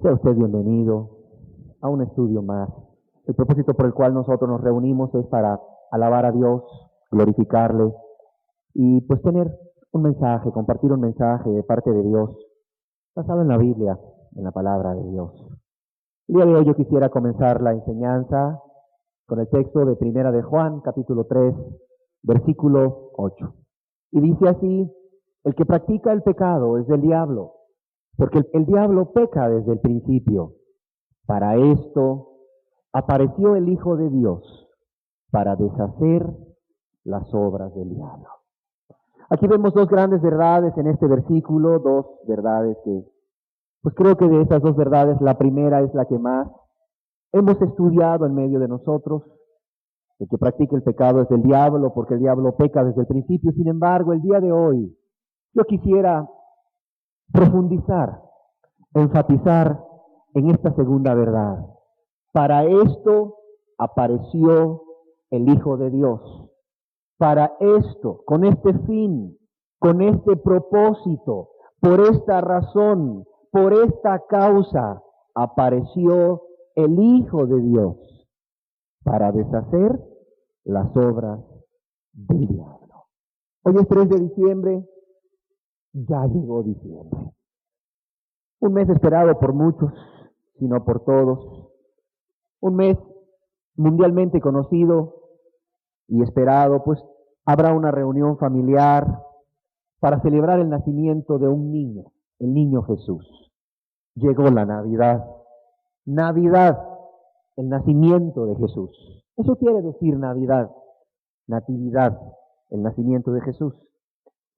Sea usted bienvenido a un estudio más. El propósito por el cual nosotros nos reunimos es para alabar a Dios, glorificarle y pues tener un mensaje, compartir un mensaje de parte de Dios, basado en la Biblia, en la palabra de Dios. El día de hoy yo quisiera comenzar la enseñanza con el texto de Primera de Juan, capítulo 3, versículo 8. Y dice así: el que practica el pecado es del diablo, porque el diablo peca desde el principio. Para esto apareció el Hijo de Dios, para deshacer las obras del diablo. Aquí vemos dos grandes verdades en este versículo, dos verdades que, pues creo que de esas dos verdades, la primera es la que más hemos estudiado en medio de nosotros. El que practica el pecado es del diablo, porque el diablo peca desde el principio. Sin embargo, el día de hoy, yo quisiera profundizar, enfatizar en esta segunda verdad. Para esto apareció el Hijo de Dios. Para esto, con este fin, con este propósito, por esta razón, por esta causa, apareció el Hijo de Dios, para deshacer las obras del diablo. Hoy es 3 de diciembre, ya llegó diciembre. Un mes esperado por muchos, si no por todos. Un mes mundialmente conocido y esperado, pues habrá una reunión familiar para celebrar el nacimiento de un niño, el niño Jesús. Llegó la Navidad. Navidad, el nacimiento de Jesús. Eso quiere decir Navidad, natividad, el nacimiento de Jesús.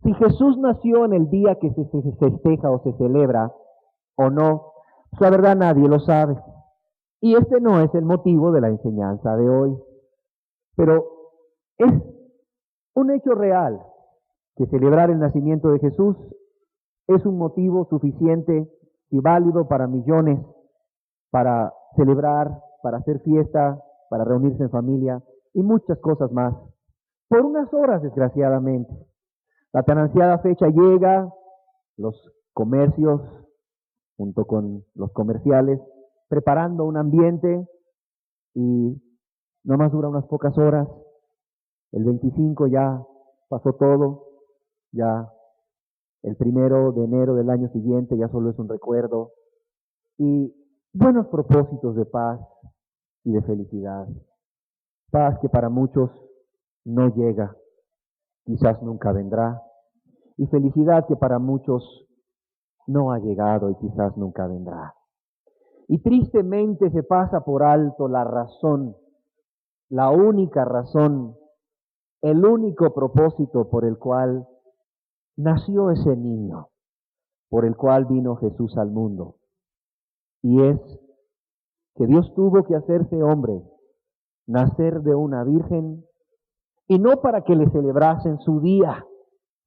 Si Jesús nació en el día que se festeja o se celebra o no, pues la verdad nadie lo sabe. Y este no es el motivo de la enseñanza de hoy. Pero es un hecho real que celebrar el nacimiento de Jesús es un motivo suficiente y válido para millones, para celebrar, para hacer fiesta, para reunirse en familia y muchas cosas más. Por unas horas, desgraciadamente. La tan ansiada fecha llega, los comercios, junto con los comerciales, preparando un ambiente y no más dura unas pocas horas. El 25 ya pasó todo, ya el 1 de enero del año siguiente ya solo es un recuerdo. Y buenos propósitos de paz y de felicidad. Paz que para muchos no llega, quizás nunca vendrá. Y felicidad que para muchos no ha llegado y quizás nunca vendrá. Y tristemente se pasa por alto la razón, la única razón, el único propósito por el cual nació ese niño, por el cual vino Jesús al mundo. Y es que Dios tuvo que hacerse hombre, nacer de una virgen, y no para que le celebrasen su día,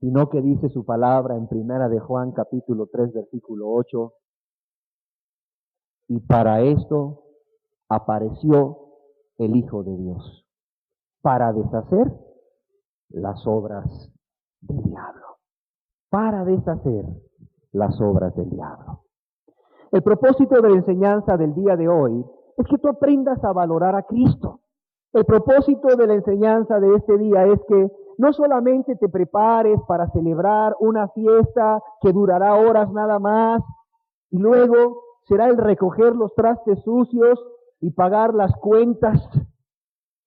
sino que dice su palabra en Primera de Juan capítulo 3 versículo 8, y para esto apareció el Hijo de Dios, para deshacer las obras del diablo, para deshacer las obras del diablo. El propósito de la enseñanza del día de hoy es que tú aprendas a valorar a Cristo. El propósito de la enseñanza de este día es que no solamente te prepares para celebrar una fiesta que durará horas nada más, y luego será el recoger los trastes sucios y pagar las cuentas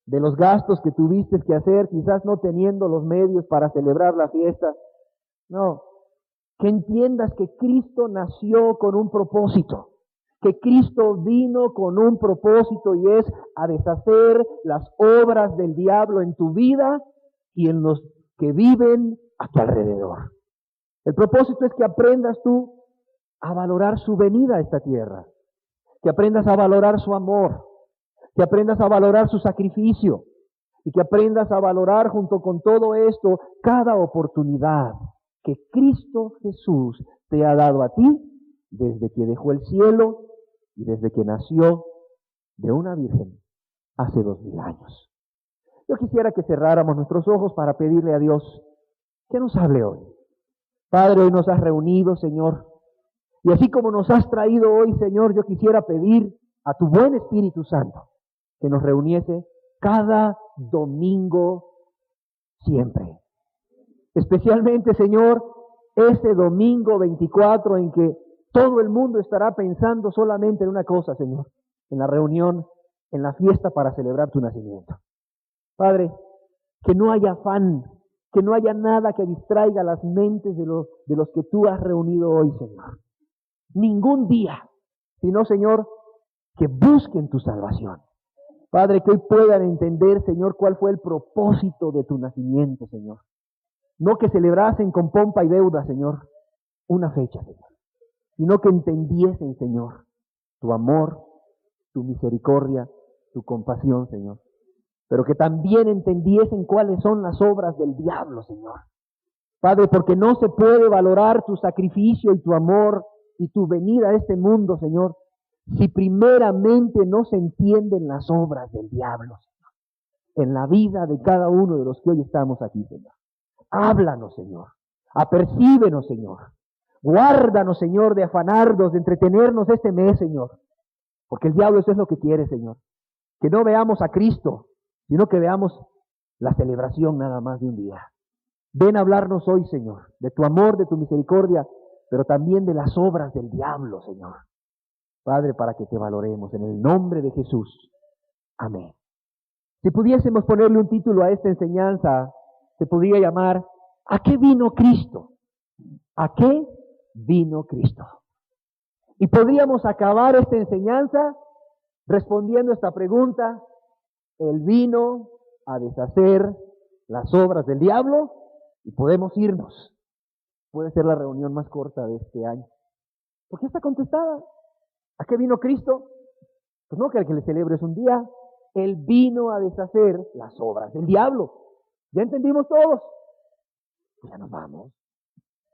de los gastos que tuviste que hacer, quizás no teniendo los medios para celebrar la fiesta. No, que entiendas que Cristo nació con un propósito, que Cristo vino con un propósito y es a deshacer las obras del diablo en tu vida y en los que viven a tu alrededor. El propósito es que aprendas tú a valorar su venida a esta tierra, que aprendas a valorar su amor, que aprendas a valorar su sacrificio y que aprendas a valorar junto con todo esto cada oportunidad que Cristo Jesús te ha dado a ti desde que dejó el cielo y desde que nació de una virgen hace 2000 años. Yo quisiera que cerráramos nuestros ojos para pedirle a Dios que nos hable hoy. Padre, hoy nos has reunido, Señor, Y así como nos has traído hoy, Señor, yo quisiera pedir a tu buen Espíritu Santo que nos reuniese cada domingo siempre. Especialmente, Señor, ese domingo 24 en que todo el mundo estará pensando solamente en una cosa, Señor, en la reunión, en la fiesta para celebrar tu nacimiento. Padre, que no haya afán, que no haya nada que distraiga las mentes de los que tú has reunido hoy, Señor. Ningún día, sino, Señor, que busquen tu salvación. Padre, que hoy puedan entender, Señor, cuál fue el propósito de tu nacimiento, Señor. No que celebrasen con pompa y deuda, Señor, una fecha, Señor, sino que entendiesen, Señor, tu amor, tu misericordia, tu compasión, Señor. Pero que también entendiesen cuáles son las obras del diablo, Señor. Padre, porque no se puede valorar tu sacrificio y tu amor y tu venida a este mundo, Señor, si primeramente no se entienden las obras del diablo, Señor, en la vida de cada uno de los que hoy estamos aquí, Señor. Háblanos, Señor. Apercíbenos, Señor. Guárdanos, Señor, de afanarnos, de entretenernos este mes, Señor. Porque el diablo eso es lo que quiere, Señor. Que no veamos a Cristo, sino que veamos la celebración nada más de un día. Ven a hablarnos hoy, Señor, de tu amor, de tu misericordia, pero también de las obras del diablo, Señor. Padre, para que te valoremos en el nombre de Jesús. Amén. Si pudiésemos ponerle un título a esta enseñanza, se podría llamar ¿a qué vino Cristo? ¿A qué vino Cristo? Y podríamos acabar esta enseñanza respondiendo esta pregunta: Él vino a deshacer las obras del diablo, y podemos irnos. Puede ser la reunión más corta de este año. ¿Por qué está contestada? ¿A qué vino Cristo? Pues no que el que le celebres un día. Él vino a deshacer las obras del diablo. ¿Ya entendimos todos? Pues ya nos vamos.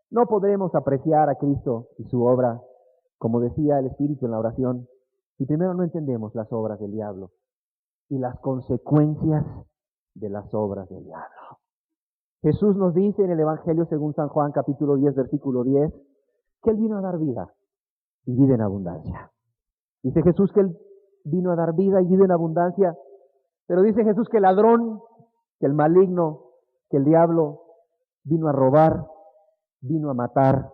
No podremos apreciar a Cristo y su obra, como decía el Espíritu en la oración, si primero no entendemos las obras del diablo y las consecuencias de las obras del diablo. Jesús nos dice en el Evangelio según San Juan, capítulo 10, versículo 10, que Él vino a dar vida y vida en abundancia. Dice Jesús que Él vino a dar vida y vida en abundancia, pero dice Jesús que el ladrón, que el maligno, que el diablo vino a robar, vino a matar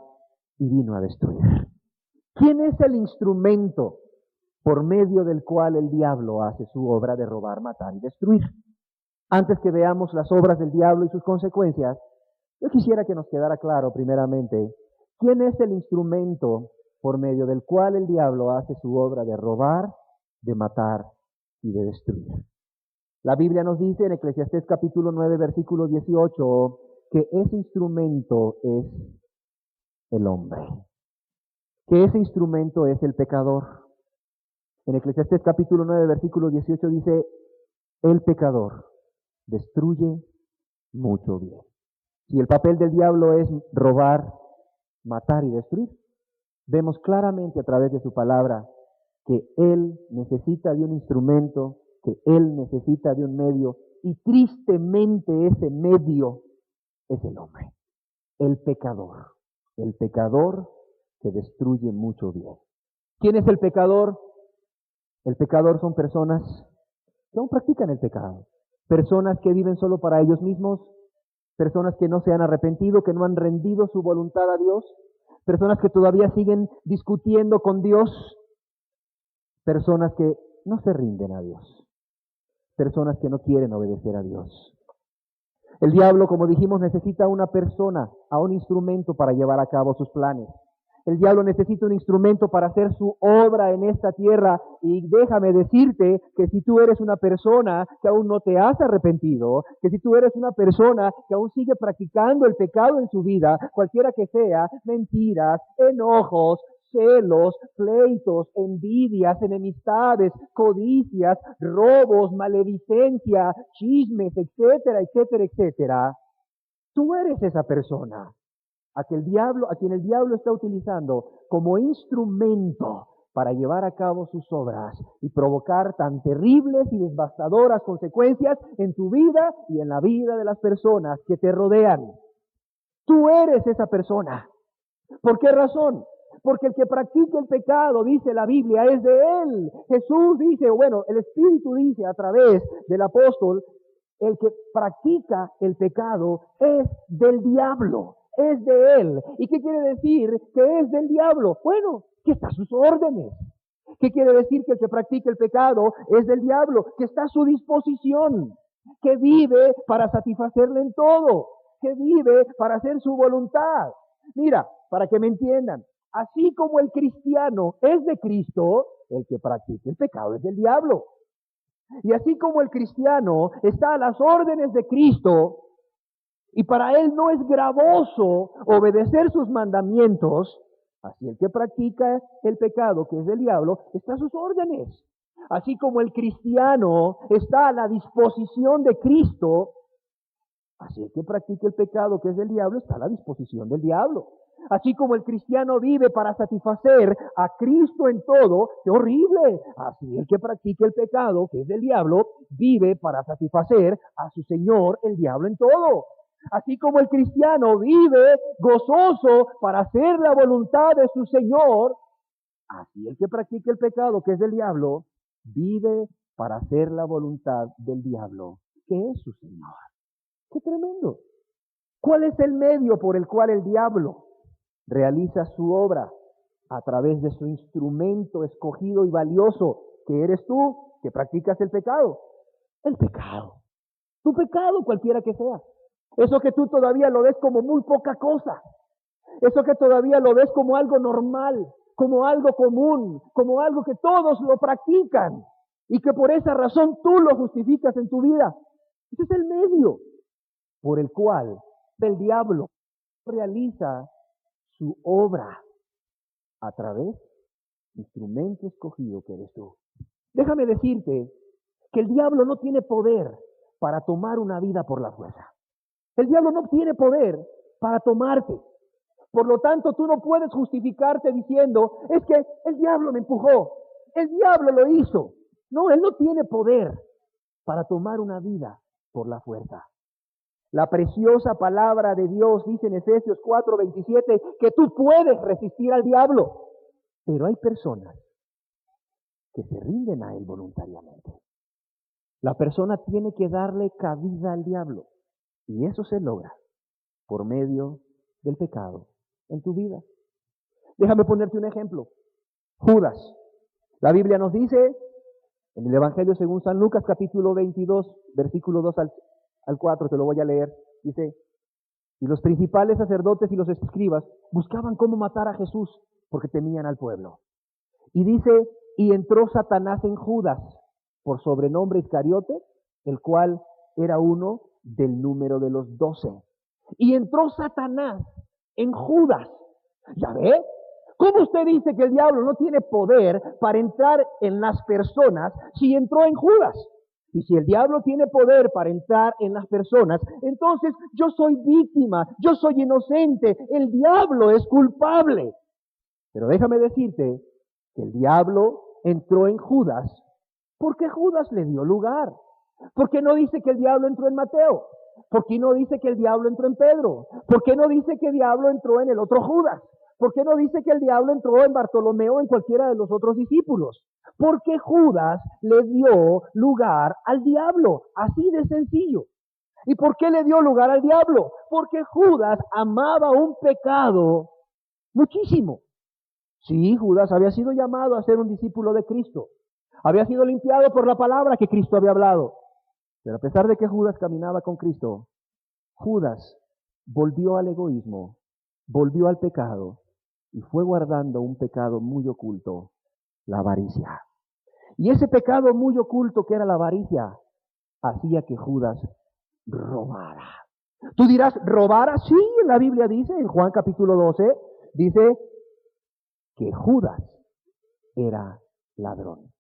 y vino a destruir. ¿Quién es el instrumento por medio del cual el diablo hace su obra de robar, matar y destruir? Antes que veamos las obras del diablo y sus consecuencias, yo quisiera que nos quedara claro primeramente quién es el instrumento por medio del cual el diablo hace su obra de robar, de matar y de destruir. La Biblia nos dice en Eclesiastés capítulo 9, versículo 18, que ese instrumento es el hombre, que ese instrumento es el pecador. En Eclesiastés capítulo 9, versículo 18 dice, el pecador destruye mucho bien. Si el papel del diablo es robar, matar y destruir, vemos claramente a través de su palabra que él necesita de un instrumento, que él necesita de un medio, y tristemente ese medio es el hombre, el pecador que destruye mucho bien. ¿Quién es el pecador? El pecador son personas que aún practican el pecado, personas que viven solo para ellos mismos, personas que no se han arrepentido, que no han rendido su voluntad a Dios, personas que todavía siguen discutiendo con Dios, personas que no se rinden a Dios, personas que no quieren obedecer a Dios. El diablo, como dijimos, necesita a una persona, a un instrumento para llevar a cabo sus planes. El diablo necesita un instrumento para hacer su obra en esta tierra, y déjame decirte que si tú eres una persona que aún no te has arrepentido, que si tú eres una persona que aún sigue practicando el pecado en su vida, cualquiera que sea, mentiras, enojos, celos, pleitos, envidias, enemistades, codicias, robos, maledicencia, chismes, etcétera, etcétera, etcétera, tú eres esa persona a quien el diablo está utilizando como instrumento para llevar a cabo sus obras y provocar tan terribles y devastadoras consecuencias en tu vida y en la vida de las personas que te rodean. Tú eres esa persona. ¿Por qué razón? Porque el que practica el pecado, dice la Biblia, es de él. Jesús dice, bueno, el Espíritu dice a través del apóstol, el que practica el pecado es del diablo, es de él. ¿Y qué quiere decir que es del diablo? Bueno, que está a sus órdenes. ¿Qué quiere decir que el que practica el pecado es del diablo? Que está a su disposición, que vive para satisfacerle en todo, que vive para hacer su voluntad. Mira, para que me entiendan, así como el cristiano es de Cristo, el que practica el pecado es del diablo. Y así como el cristiano está a las órdenes de Cristo, y para él no es gravoso obedecer sus mandamientos, así el que practica el pecado, que es del diablo, está a sus órdenes. Así como el cristiano está a la disposición de Cristo, así el que practica el pecado, que es del diablo, está a la disposición del diablo. Así como el cristiano vive para satisfacer a Cristo en todo, ¡qué horrible! Así el que practica el pecado, que es del diablo, vive para satisfacer a su Señor, el diablo, en todo. Así como el cristiano vive gozoso para hacer la voluntad de su Señor, así el que practica el pecado, que es del diablo, vive para hacer la voluntad del diablo, que es su Señor. ¡Qué tremendo! ¿Cuál es el medio por el cual el diablo realiza su obra? A través de su instrumento escogido y valioso, que eres tú, que practicas el pecado. El pecado. Tu pecado, cualquiera que sea. Eso que tú todavía lo ves como muy poca cosa. Eso que todavía lo ves como algo normal, como algo común, como algo que todos lo practican y que por esa razón tú lo justificas en tu vida. Ese es el medio por el cual el diablo realiza su obra a través del instrumento escogido que eres tú. Déjame decirte que el diablo no tiene poder para tomar una vida por la fuerza. El diablo no tiene poder para tomarte. Por lo tanto, tú no puedes justificarte diciendo, es que el diablo me empujó, el diablo lo hizo. No, él no tiene poder para tomar una vida por la fuerza. La preciosa palabra de Dios dice en Efesios 4:27 que tú puedes resistir al diablo. Pero hay personas que se rinden a él voluntariamente. La persona tiene que darle cabida al diablo. Y eso se logra por medio del pecado en tu vida. Déjame ponerte un ejemplo. Judas. La Biblia nos dice, en el Evangelio según San Lucas, capítulo 22, versículo 2 al 4, te lo voy a leer. Dice, y los principales sacerdotes y los escribas buscaban cómo matar a Jesús, porque temían al pueblo. Y dice, y entró Satanás en Judas, por sobrenombre Iscariote, el cual era uno del número de los 12. Y entró Satanás en Judas. ¿Ya ve? ¿Cómo usted dice que el diablo no tiene poder para entrar en las personas si entró en Judas? Y si el diablo tiene poder para entrar en las personas, entonces yo soy víctima, yo soy inocente, el diablo es culpable. Pero déjame decirte que el diablo entró en Judas porque Judas le dio lugar. ¿Por qué no dice que el diablo entró en Mateo? ¿Por qué no dice que el diablo entró en Pedro? ¿Por qué no dice que el diablo entró en el otro Judas? ¿Por qué no dice que el diablo entró en Bartolomeo o en cualquiera de los otros discípulos? Porque Judas le dio lugar al diablo, así de sencillo. ¿Y por qué le dio lugar al diablo? Porque Judas amaba un pecado muchísimo. Sí, Judas había sido llamado a ser un discípulo de Cristo. Había sido limpiado por la palabra que Cristo había hablado. Pero a pesar de que Judas caminaba con Cristo, Judas volvió al egoísmo, volvió al pecado y fue guardando un pecado muy oculto, la avaricia. Y ese pecado muy oculto que era la avaricia, hacía que Judas robara. Tú dirás, ¿robara? Sí, la Biblia dice, en Juan capítulo 12, dice que Judas era ladrón.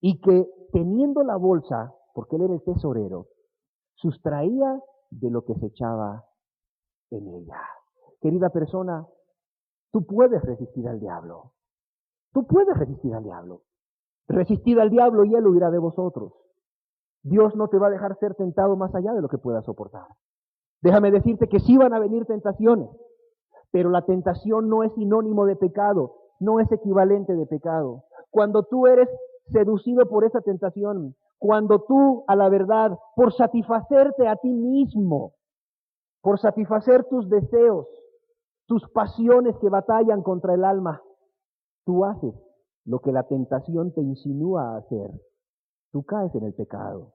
Y que teniendo la bolsa, porque él era el tesorero, sustraía de lo que se echaba en ella. Querida persona, tú puedes resistir al diablo. Tú puedes resistir al diablo. Resistid al diablo y él huirá de vosotros. Dios no te va a dejar ser tentado más allá de lo que puedas soportar. Déjame decirte que sí van a venir tentaciones, pero la tentación no es sinónimo de pecado. no es equivalente de pecado. Cuando tú eres seducido por esa tentación, cuando tú, a la verdad, por satisfacerte a ti mismo, por satisfacer tus deseos, tus pasiones que batallan contra el alma, tú haces lo que la tentación te insinúa a hacer. Tú caes en el pecado,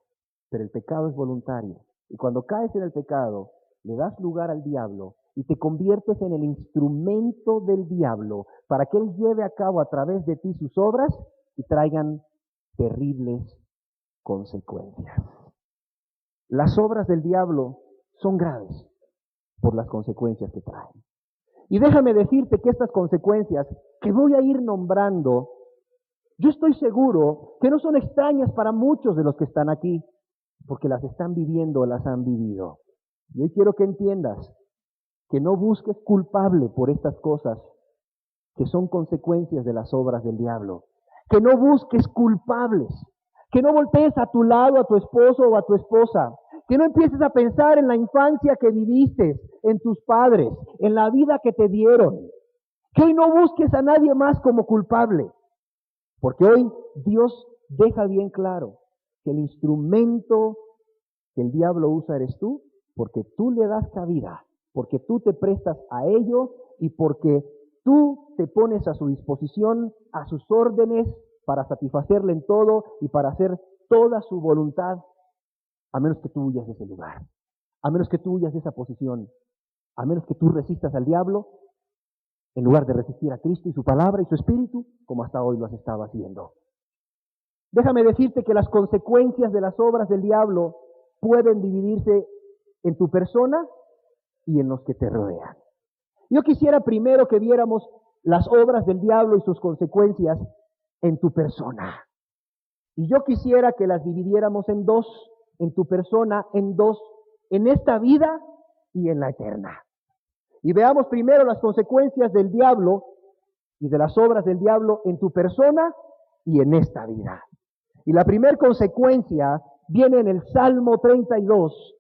pero el pecado es voluntario. Y cuando caes en el pecado, le das lugar al diablo y te conviertes en el instrumento del diablo para que él lleve a cabo a través de ti sus obras y traigan terribles consecuencias. Las obras del diablo son graves por las consecuencias que traen. Y déjame decirte que estas consecuencias que voy a ir nombrando, yo estoy seguro que no son extrañas para muchos de los que están aquí, porque las están viviendo o las han vivido. Y hoy quiero que entiendas que no busques culpable por estas cosas que son consecuencias de las obras del diablo. Que no busques culpables. Que no voltees a tu lado a tu esposo o a tu esposa. Que no empieces a pensar en la infancia que viviste, en tus padres, en la vida que te dieron. Que hoy no busques a nadie más como culpable. Porque hoy Dios deja bien claro que el instrumento que el diablo usa eres tú, porque tú le das cabida, porque tú te prestas a ello y porque tú te pones a su disposición, a sus órdenes, para satisfacerle en todo y para hacer toda su voluntad, a menos que tú huyas de ese lugar, a menos que tú huyas de esa posición, a menos que tú resistas al diablo, en lugar de resistir a Cristo y su palabra y su espíritu, como hasta hoy lo has estado haciendo. Déjame decirte que las consecuencias de las obras del diablo pueden dividirse en tu persona y en los que te rodean. Yo quisiera primero que viéramos las obras del diablo y sus consecuencias en tu persona. Y yo quisiera que las dividiéramos en dos, en tu persona, en dos, en esta vida y en la eterna. Y veamos primero las consecuencias del diablo y de las obras del diablo en tu persona y en esta vida. Y la primera consecuencia viene en el Salmo 32,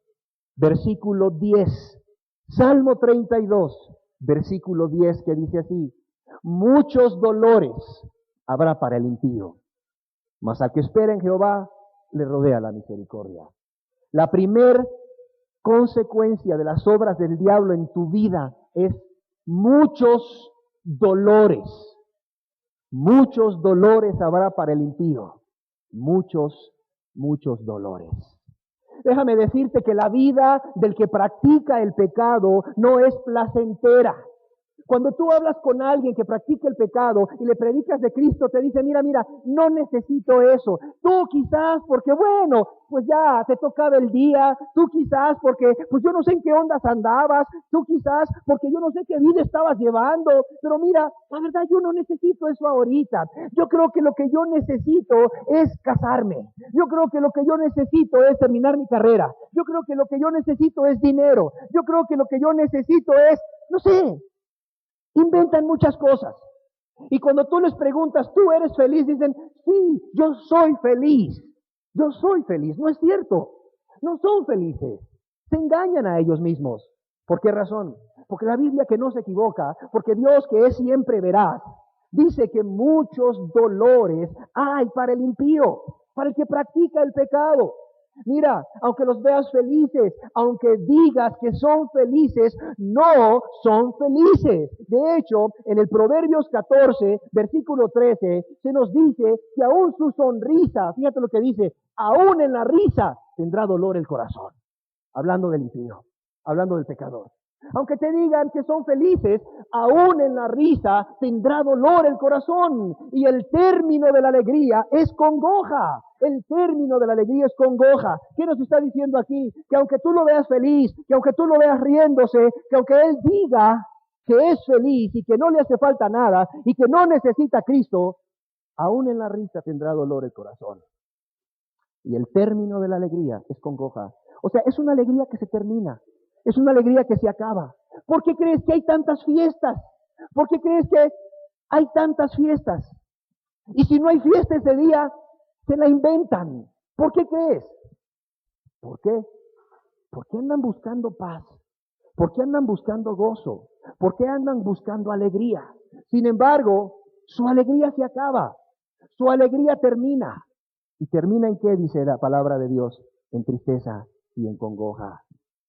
versículo 10. Salmo 32, versículo 10, que dice así: muchos dolores habrá para el impío, mas al que espera en Jehová le rodea la misericordia. La primera consecuencia de las obras del diablo en tu vida es muchos dolores. Muchos dolores habrá para el impío. Muchos dolores. Déjame decirte que la vida del que practica el pecado no es placentera. Cuando tú hablas con alguien que practica el pecado y le predicas de Cristo, te dice, mira, no necesito eso. Tú quizás porque, bueno, pues ya te tocaba el día. Tú quizás porque, pues yo no sé en qué ondas andabas. Tú quizás porque yo no sé qué vida estabas llevando. Pero mira, la verdad yo no necesito eso ahorita. Yo creo que lo que yo necesito es casarme. Yo creo que lo que yo necesito es terminar mi carrera. Yo creo que lo que yo necesito es dinero. Yo creo que lo que yo necesito es, no sé, inventan muchas cosas. Y cuando tú les preguntas, ¿tú eres feliz? Dicen, sí, yo soy feliz. Yo soy feliz. No es cierto. No son felices. Se engañan a ellos mismos. ¿Por qué razón? Porque la Biblia, que no se equivoca, porque Dios, que es siempre veraz, dice que muchos dolores hay para el impío, para el que practica el pecado. Mira, aunque los veas felices, aunque digas que son felices, no son felices. De hecho, en el Proverbios 14, versículo 13, se nos dice que aún su sonrisa, fíjate lo que dice, aún en la risa tendrá dolor el corazón. Hablando del impío, hablando del pecador. Aunque te digan que son felices, aún en la risa tendrá dolor el corazón. Y el término de la alegría es congoja. El término de la alegría es congoja. ¿Qué nos está diciendo aquí? Que aunque tú lo veas feliz, que aunque tú lo veas riéndose, que aunque él diga que es feliz y que no le hace falta nada y que no necesita a Cristo, aún en la risa tendrá dolor el corazón. Y el término de la alegría es congoja. O sea, es una alegría que se termina. Es una alegría que se acaba. ¿Por qué crees que hay tantas fiestas? ¿Por qué crees que hay tantas fiestas? Y si no hay fiesta ese día, se la inventan. ¿Por qué crees? ¿Por qué? ¿Por qué andan buscando paz? ¿Por qué andan buscando gozo? ¿Por qué andan buscando alegría? Sin embargo, Su alegría se acaba, su alegría termina. ¿Y termina en qué? Dice la palabra de Dios, en tristeza y en congoja.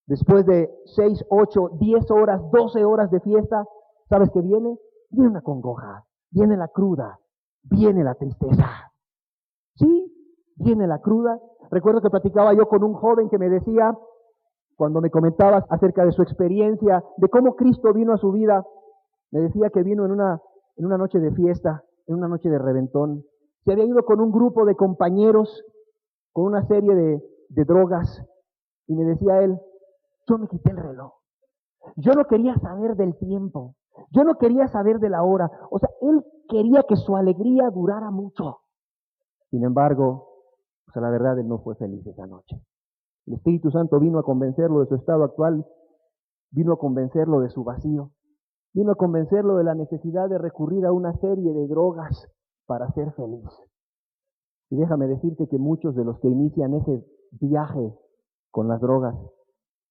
Después de 6, 8, 10 horas, 12 horas de fiesta, ¿sabes qué viene? Viene una congoja, viene la cruda, viene la tristeza. Sí, viene la cruda. Recuerdo que platicaba yo con un joven que me decía, cuando me comentaba acerca de su experiencia, de cómo Cristo vino a su vida, me decía que vino en una noche de fiesta, en una noche de reventón. Se había ido con un grupo de compañeros, con una serie de drogas, y me decía él, yo me quité el reloj. Yo no quería saber del tiempo. Yo no quería saber de la hora. O sea, él quería que su alegría durara mucho. Sin embargo, pues a la verdad él no fue feliz esa noche. El Espíritu Santo vino a convencerlo de su estado actual, vino a convencerlo de su vacío, vino a convencerlo de la necesidad de recurrir a una serie de drogas para ser feliz. Y déjame decirte que muchos de los que inician ese viaje con las drogas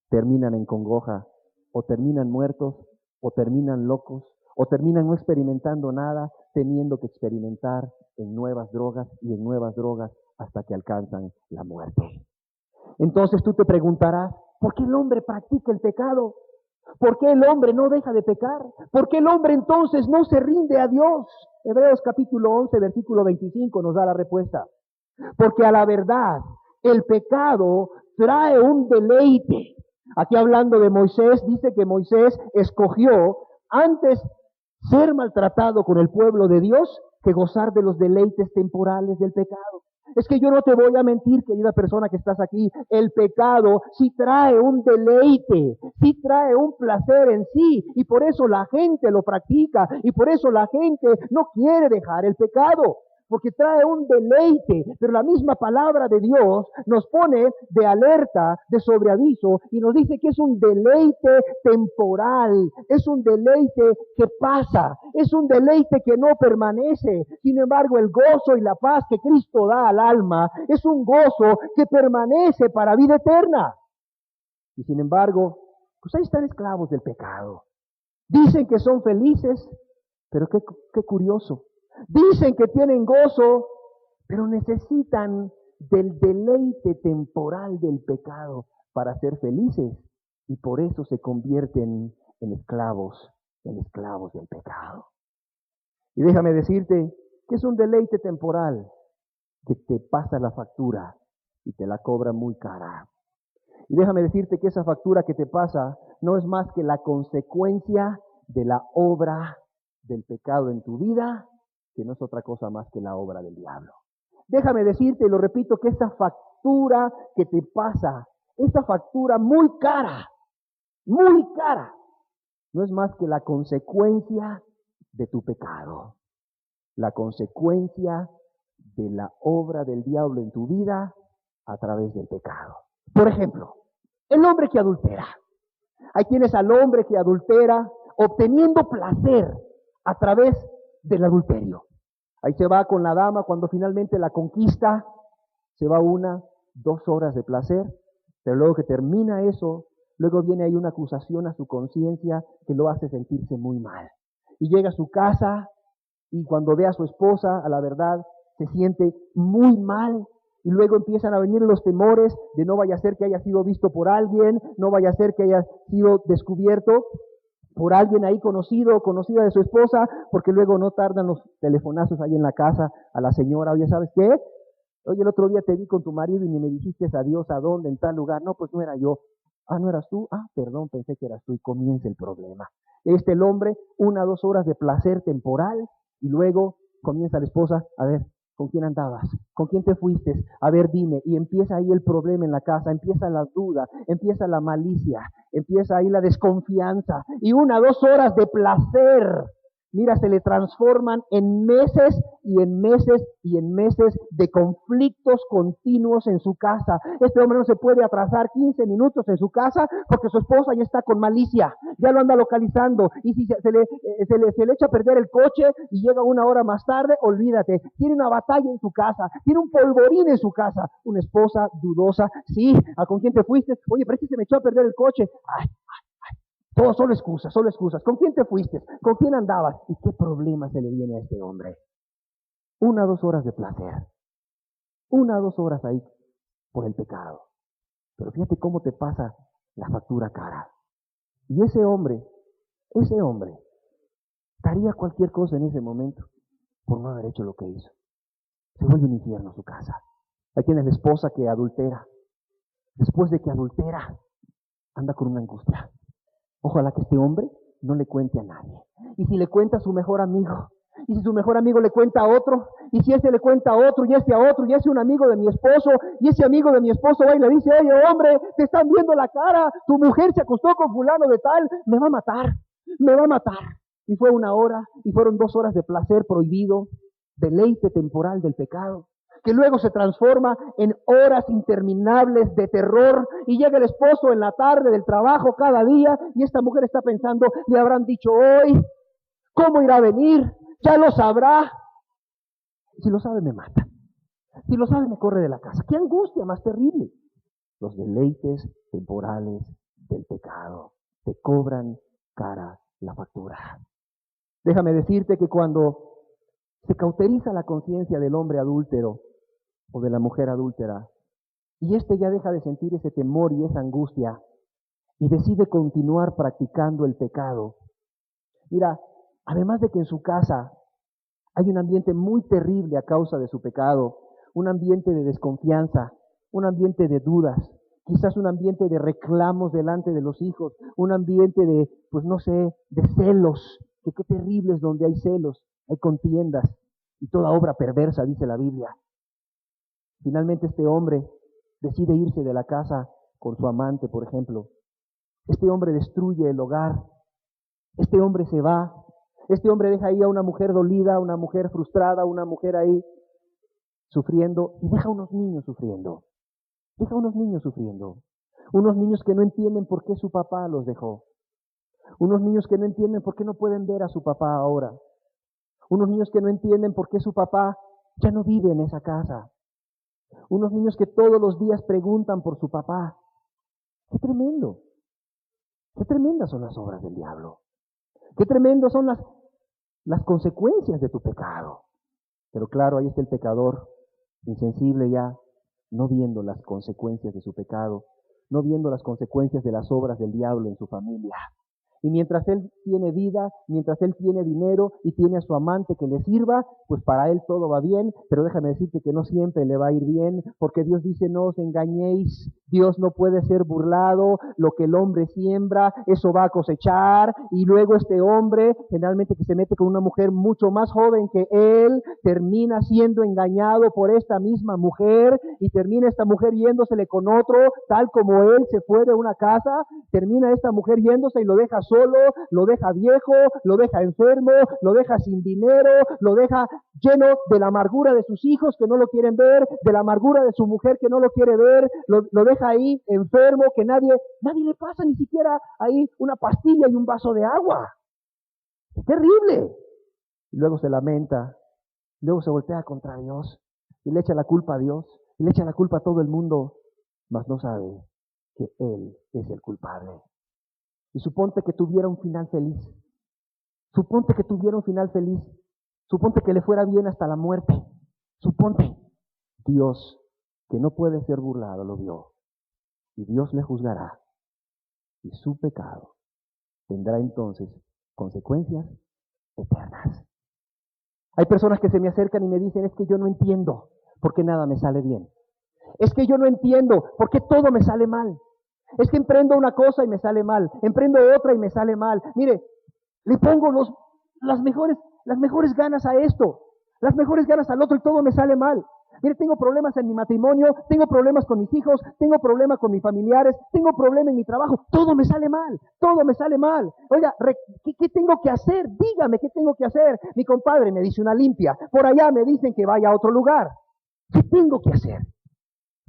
terminan en congoja, o terminan muertos, o terminan locos, o terminan no experimentando nada, teniendo que experimentar en nuevas drogas y en nuevas drogas hasta que alcanzan la muerte. Entonces tú te preguntarás, ¿por qué el hombre practica el pecado? ¿Por qué el hombre no deja de pecar? ¿Por qué el hombre entonces no se rinde a Dios? Hebreos capítulo 11, versículo 25 nos da la respuesta. Porque a la verdad, el pecado trae un deleite. Aquí hablando de Moisés, dice que Moisés escogió antes ser maltratado con el pueblo de Dios que gozar de los deleites temporales del pecado. Es que yo no te voy a mentir, querida persona que estás aquí, el pecado sí trae un deleite, sí trae un placer en sí, y por eso la gente lo practica, y por eso la gente no quiere dejar el pecado, porque trae un deleite, pero la misma palabra de Dios nos pone de alerta, de sobreaviso, y nos dice que es un deleite temporal, es un deleite que pasa, es un deleite que no permanece. Sin embargo, el gozo y la paz que Cristo da al alma es un gozo que permanece para vida eterna. Y sin embargo, pues ahí están esclavos del pecado. Dicen que son felices, pero qué curioso. Dicen que tienen gozo, pero necesitan del deleite temporal del pecado para ser felices, y por eso se convierten en esclavos del pecado. Y déjame decirte que es un deleite temporal que te pasa la factura y te la cobra muy cara. Y déjame decirte que esa factura que te pasa no es más que la consecuencia de la obra del pecado en tu vida, que no es otra cosa más que la obra del diablo. Déjame decirte, y lo repito, que esa factura que te pasa, esa factura muy cara, no es más que la consecuencia de tu pecado, la consecuencia de la obra del diablo en tu vida a través del pecado. Por ejemplo, el hombre que adultera. Ahí tienes al hombre que adultera obteniendo placer a través del adulterio. Ahí se va con la dama cuando finalmente la conquista, se va 1, 2 horas de placer, pero luego que termina eso, luego viene ahí una acusación a su conciencia que lo hace sentirse muy mal. Y llega a su casa y cuando ve a su esposa, a la verdad, se siente muy mal. Y luego empiezan a venir los temores de no vaya a ser que haya sido visto por alguien, no vaya a ser que haya sido descubierto por alguien ahí conocido o conocida de su esposa, porque luego no tardan los telefonazos ahí en la casa a la señora. Oye, ¿sabes qué? Oye, el otro día te vi con tu marido y ni me dijiste adiós, ¿a dónde? En tal lugar. No, pues no era yo. Ah, ¿no eras tú? Ah, perdón, pensé que eras tú. Y comienza el problema. El hombre, 1 o 2 horas de placer temporal y luego comienza la esposa, a ver, ¿con quién andabas? ¿Con quién te fuiste? A ver, dime. Y empieza ahí el problema en la casa, empieza la duda, empieza la malicia, empieza ahí la desconfianza. Y 1 o 2 horas de placer, mira, se le transforman en meses y en meses y en meses de conflictos continuos en su casa. Este hombre no se puede atrasar 15 minutos en su casa porque su esposa ya está con malicia, ya lo anda localizando, y si se le echa a perder el coche y llega 1 hora más tarde, olvídate, tiene una batalla en su casa, tiene un polvorín en su casa, una esposa dudosa. Sí, ¿a con quién te fuiste? Oye, pero es que se me echó a perder el coche. Ay, Todo solo excusas, solo excusas. ¿Con quién te fuiste? ¿Con quién andabas? ¿Y qué problema se le viene a este hombre? 1 o 2 horas de placer. 1 o 2 horas ahí por el pecado. Pero fíjate cómo te pasa la factura cara. Y ese hombre daría cualquier cosa en ese momento por no haber hecho lo que hizo. Se vuelve un infierno su casa. Hay quien es la esposa que adultera. Después de que adultera, anda con una angustia. Ojalá que este hombre no le cuente a nadie. Y si le cuenta a su mejor amigo, y si su mejor amigo le cuenta a otro, y si ese le cuenta a otro, y ese a otro, y ese un amigo de mi esposo, y ese amigo de mi esposo va y le dice, oye hombre, te están viendo la cara, tu mujer se acostó con fulano de tal, me va a matar, me va a matar. Y fue 1 hora, y fueron 2 horas de placer prohibido, deleite temporal del pecado, que luego se transforma en horas interminables de terror, y llega el esposo en la tarde del trabajo cada día, y esta mujer está pensando, le habrán dicho hoy, ¿cómo irá a venir? Ya lo sabrá. Si lo sabe, me mata. Si lo sabe, me corre de la casa. ¡Qué angustia más terrible! Los deleites temporales del pecado te cobran cara la factura. Déjame decirte que cuando se cauteriza la conciencia del hombre adúltero o de la mujer adúltera, y éste ya deja de sentir ese temor y esa angustia, y decide continuar practicando el pecado. Mira, además de que en su casa hay un ambiente muy terrible a causa de su pecado, un ambiente de desconfianza, un ambiente de dudas, quizás un ambiente de reclamos delante de los hijos, un ambiente de, pues no sé, de celos, que qué terrible es donde hay celos, hay contiendas y toda obra perversa, dice la Biblia. Finalmente este hombre decide irse de la casa con su amante, por ejemplo. Este hombre destruye el hogar, este hombre se va, este hombre deja ahí a una mujer dolida, una mujer frustrada, una mujer ahí sufriendo, y deja unos niños sufriendo. Deja unos niños sufriendo. Unos niños que no entienden por qué su papá los dejó. Unos niños que no entienden por qué no pueden ver a su papá ahora. Unos niños que no entienden por qué su papá ya no vive en esa casa. Unos niños que todos los días preguntan por su papá. ¡Qué tremendo! ¡Qué tremendas son las obras del diablo! ¡Qué tremendas son las consecuencias de tu pecado! Pero claro, ahí está el pecador, insensible ya, no viendo las consecuencias de su pecado, no viendo las consecuencias de las obras del diablo en su familia. Y mientras él tiene vida, mientras él tiene dinero y tiene a su amante que le sirva, pues para él todo va bien, pero déjame decirte que no siempre le va a ir bien, porque Dios dice, no os engañéis, Dios no puede ser burlado, lo que el hombre siembra, eso va a cosechar, y luego este hombre, generalmente que se mete con una mujer mucho más joven que él, termina siendo engañado por esta misma mujer, y termina esta mujer yéndosele con otro, tal como él se fue de una casa, termina esta mujer yéndose y lo deja solo, lo deja viejo, lo deja enfermo, lo deja sin dinero, lo deja lleno de la amargura de sus hijos que no lo quieren ver, de la amargura de su mujer que no lo quiere ver, lo deja ahí enfermo, que nadie le pasa ni siquiera ahí una pastilla y un vaso de agua. ¡Es terrible! Y luego se lamenta, luego se voltea contra Dios y le echa la culpa a Dios y le echa la culpa a todo el mundo, mas no sabe que Él es el culpable. Y suponte que tuviera un final feliz. Suponte que tuviera un final feliz. Suponte que le fuera bien hasta la muerte. Suponte. Dios, que no puede ser burlado, lo vio. Y Dios le juzgará. Y su pecado tendrá entonces consecuencias eternas. Hay personas que se me acercan y me dicen, es que yo no entiendo por qué nada me sale bien. Es que yo no entiendo por qué todo me sale mal. Es que emprendo una cosa y me sale mal, emprendo otra y me sale mal. Mire, le pongo las mejores ganas a esto, las mejores ganas al otro y todo me sale mal. Mire, tengo problemas en mi matrimonio, tengo problemas con mis hijos, tengo problemas con mis familiares, tengo problemas en mi trabajo, todo me sale mal, todo me sale mal. Oiga, ¿qué tengo que hacer? Dígame, ¿qué tengo que hacer? Mi compadre me dice una limpia, por allá me dicen que vaya a otro lugar. ¿Qué tengo que hacer?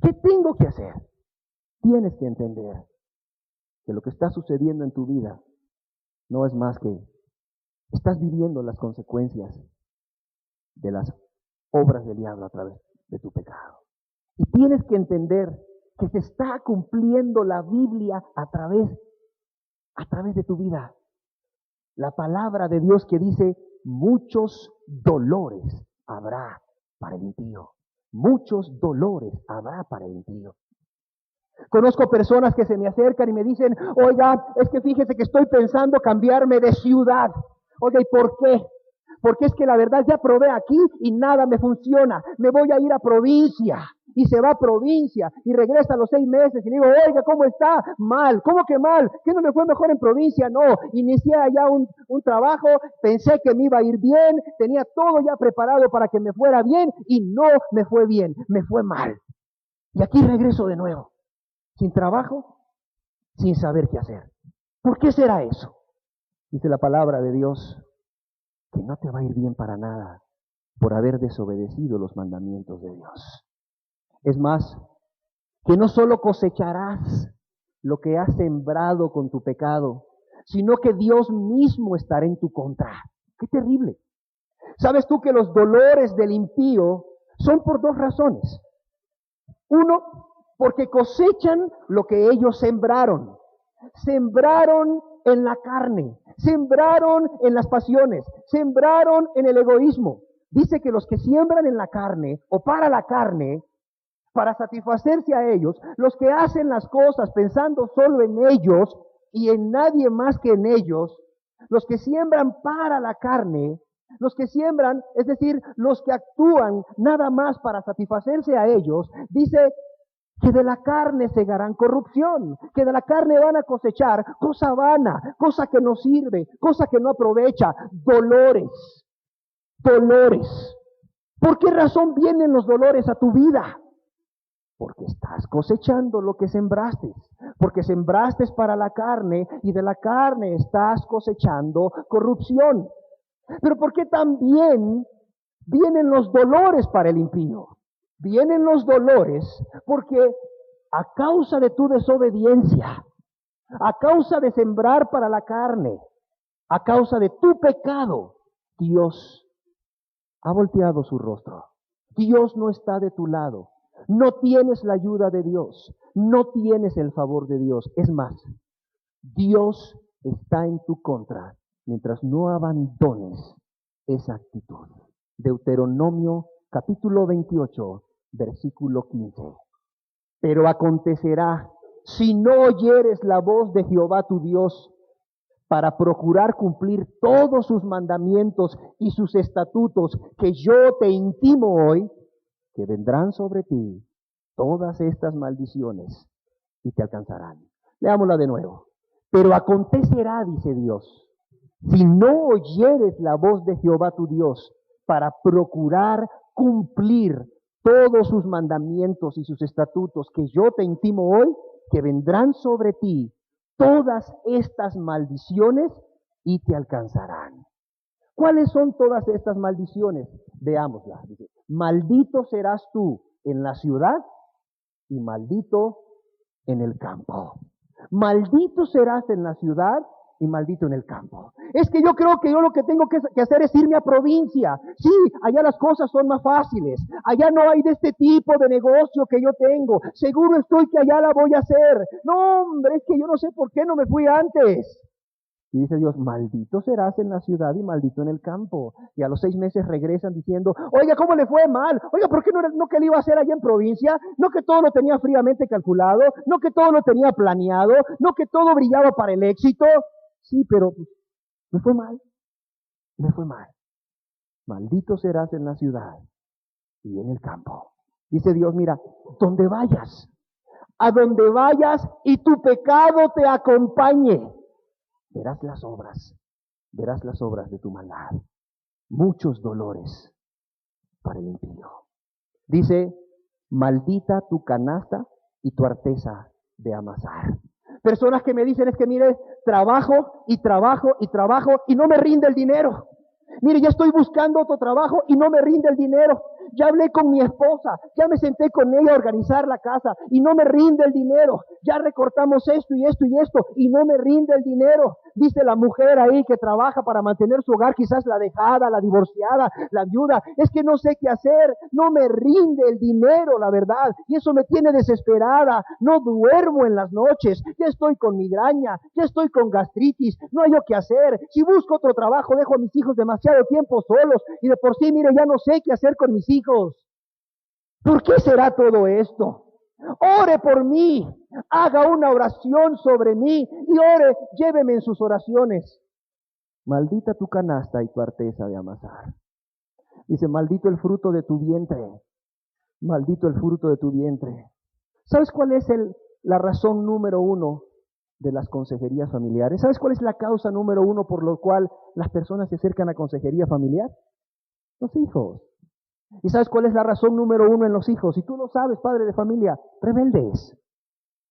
¿Qué tengo que hacer? Tienes que entender que lo que está sucediendo en tu vida no es más que estás viviendo las consecuencias de las obras del diablo a través de tu pecado. Y tienes que entender que se está cumpliendo la Biblia a través a través de tu vida. La palabra de Dios que dice, muchos dolores habrá para el impío. Muchos dolores habrá para el impío. Conozco personas que se me acercan y me dicen, oiga, es que fíjese que estoy pensando cambiarme de ciudad. Oiga, ¿y por qué? Porque es que la verdad ya probé aquí y nada me funciona. Me voy a ir a provincia. Y se va a provincia y regresa a los 6 meses y le digo, oiga, ¿cómo está? Mal. ¿Cómo que mal? ¿Qué no me fue mejor en provincia? No, inicié allá un trabajo, pensé que me iba a ir bien, tenía todo ya preparado para que me fuera bien y no me fue bien, me fue mal. Y aquí regreso de nuevo, sin trabajo, sin saber qué hacer. ¿Por qué será eso? Dice la palabra de Dios que no te va a ir bien para nada por haber desobedecido los mandamientos de Dios. Es más, que no solo cosecharás lo que has sembrado con tu pecado, sino que Dios mismo estará en tu contra. ¡Qué terrible! ¿Sabes tú que los dolores del impío son por 2 razones? Uno, porque cosechan lo que ellos sembraron. Sembraron en la carne, sembraron en las pasiones, sembraron en el egoísmo. Dice que los que siembran en la carne o para la carne, para satisfacerse a ellos, los que hacen las cosas pensando solo en ellos y en nadie más que en ellos, los que siembran para la carne, los que siembran, es decir, los que actúan nada más para satisfacerse a ellos, dice que de la carne segarán corrupción, que de la carne van a cosechar cosa vana, cosa que no sirve, cosa que no aprovecha, dolores. ¿Por qué razón vienen los dolores a tu vida? Porque estás cosechando lo que sembraste, porque sembraste para la carne y de la carne estás cosechando corrupción. Pero ¿por qué también vienen los dolores para el impío? Vienen los dolores porque a causa de tu desobediencia, a causa de sembrar para la carne, a causa de tu pecado, Dios ha volteado su rostro. Dios no está de tu lado. No tienes la ayuda de Dios, no tienes el favor de Dios. Es más, Dios está en tu contra mientras no abandones esa actitud. Deuteronomio capítulo 28, versículo 15. Pero acontecerá, si no oyeres la voz de Jehová tu Dios, para procurar cumplir todos sus mandamientos y sus estatutos que yo te intimo hoy, que vendrán sobre ti todas estas maldiciones y te alcanzarán. Leámosla de nuevo. Pero acontecerá, dice Dios, si no oyeres la voz de Jehová tu Dios para procurar cumplir todos sus mandamientos y sus estatutos que yo te intimo hoy, que vendrán sobre ti todas estas maldiciones y te alcanzarán. ¿Cuáles son todas estas maldiciones? Veámoslas. Dice, maldito serás tú en la ciudad y maldito en el campo. Maldito serás en la ciudad y maldito en el campo. Es que yo creo que yo lo que tengo que hacer es irme a provincia. Sí, allá las cosas son más fáciles. Allá no hay de este tipo de negocio que yo tengo. Seguro estoy que allá la voy a hacer. No, hombre, es que yo no sé por qué no me fui antes. Y dice Dios, maldito serás en la ciudad y maldito en el campo. Y a los 6 meses regresan diciendo, oiga, ¿cómo le fue mal? Oiga, ¿por qué no que le iba a hacer allá en provincia? ¿No que todo lo tenía fríamente calculado? ¿No que todo lo tenía planeado? ¿No que todo brillaba para el éxito? Sí, pero me fue mal. Maldito serás en la ciudad y en el campo. Dice Dios, mira, donde vayas, a donde vayas y tu pecado te acompañe, verás las obras de tu maldad. Muchos dolores para el impío. Dice, maldita tu canasta y tu arteza de amasar. Personas que me dicen es que mire, trabajo y no me rinde el dinero. Mire, ya estoy buscando otro trabajo y no me rinde el dinero. ya hablé con mi esposa, ya me senté con ella a organizar la casa y no me rinde el dinero, ya recortamos esto y esto y esto y no me rinde el dinero. Dice la mujer ahí que trabaja para mantener su hogar, quizás la dejada, la divorciada, la viuda, es que no sé qué hacer, no me rinde el dinero, la verdad, y eso me tiene desesperada, no duermo en las noches, ya estoy con migraña, ya estoy con gastritis, no hay yo qué hacer, si busco otro trabajo dejo a mis hijos demasiado tiempo solos y de por sí, mire, ya no sé qué hacer con mis hijos. ¿Por qué será todo esto? Ore por mí, haga una oración sobre mí y ore, lléveme en sus oraciones. Maldita tu canasta y tu arteza de amasar. Dice, maldito el fruto de tu vientre, maldito el fruto de tu vientre. ¿Sabes cuál es la razón número uno de las consejerías familiares? ¿Sabes cuál es la causa número uno por lo cual las personas se acercan a consejería familiar? Los hijos. ¿Y sabes cuál es la razón número uno en los hijos? Y tú lo sabes, padre de familia, rebeldes,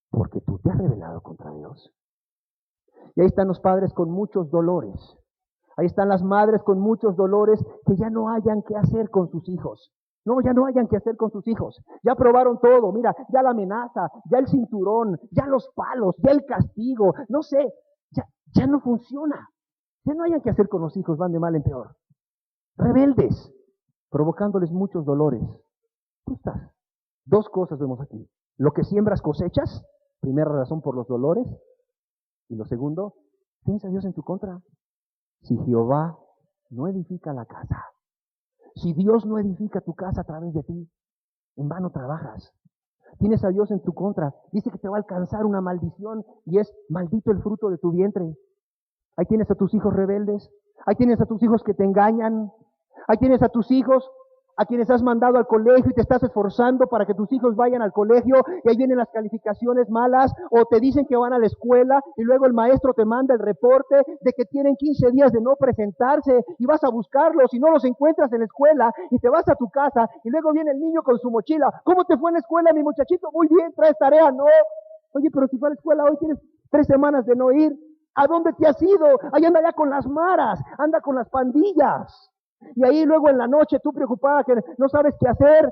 porque tú te has rebelado contra Dios. Y ahí están los padres con muchos dolores. Ahí están las madres con muchos dolores que ya no hayan qué hacer con sus hijos. No, ya no hayan qué hacer con sus hijos. Ya probaron todo, mira, ya la amenaza, ya el cinturón, ya los palos, ya el castigo, no sé, ya no funciona. Ya no hayan qué hacer con los hijos, van de mal en peor. Rebeldes, provocándoles muchos dolores. Tú estás. Dos cosas vemos aquí. Lo que siembras cosechas, primera razón por los dolores, y lo segundo, piensa Dios en tu contra. Si Jehová no edifica la casa, si Dios no edifica tu casa a través de ti, en vano trabajas. Tienes a Dios en tu contra. Dice que te va a alcanzar una maldición y es maldito el fruto de tu vientre. Ahí tienes a tus hijos rebeldes. Ahí tienes a tus hijos que te engañan. Ahí tienes a tus hijos a quienes has mandado al colegio y te estás esforzando para que tus hijos vayan al colegio y ahí vienen las calificaciones malas o te dicen que van a la escuela y luego el maestro te manda el reporte de que tienen 15 días de no presentarse y vas a buscarlos y no los encuentras en la escuela y te vas a tu casa y luego viene el niño con su mochila. ¿Cómo te fue en la escuela, mi muchachito? Muy bien, ¿traes tarea? No. Oye, pero si fue a la escuela hoy tienes 3 semanas de no ir. ¿A dónde te has ido? Ahí anda ya con las maras, anda con las pandillas. Y ahí luego en la noche tú preocupada que no sabes qué hacer.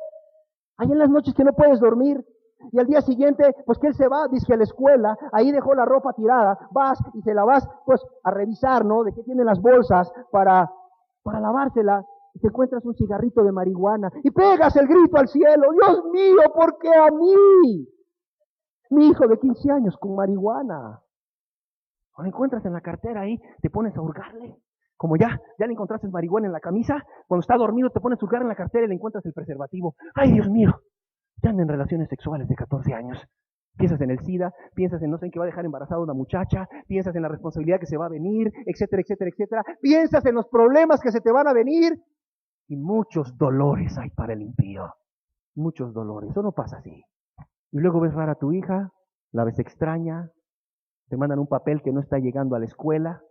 Ahí en las noches que no puedes dormir. Y al día siguiente, pues que él se va, dice a la escuela, ahí dejó la ropa tirada, vas y se la vas pues a revisar, ¿no? De qué tienen las bolsas para lavársela. Y te encuentras un cigarrito de marihuana y pegas el grito al cielo. Dios mío, ¿por qué a mí? Mi hijo de 15 años con marihuana. Lo encuentras en la cartera ahí, te pones a hurgarle. Como ya le encontraste marihuana en la camisa, cuando está dormido te pones a hurgar en la cartera y le encuentras el preservativo. ¡Ay, Dios mío! Ya andan en relaciones sexuales de 14 años. Piensas en el SIDA, piensas en no sé en qué va a dejar embarazada una muchacha, piensas en la responsabilidad que se va a venir, etcétera, etcétera, etcétera. Piensas en los problemas que se te van a venir y muchos dolores hay para el impío. Muchos dolores. Eso no pasa así. Y luego ves rara a tu hija, la ves extraña, te mandan un papel que no está llegando a la escuela,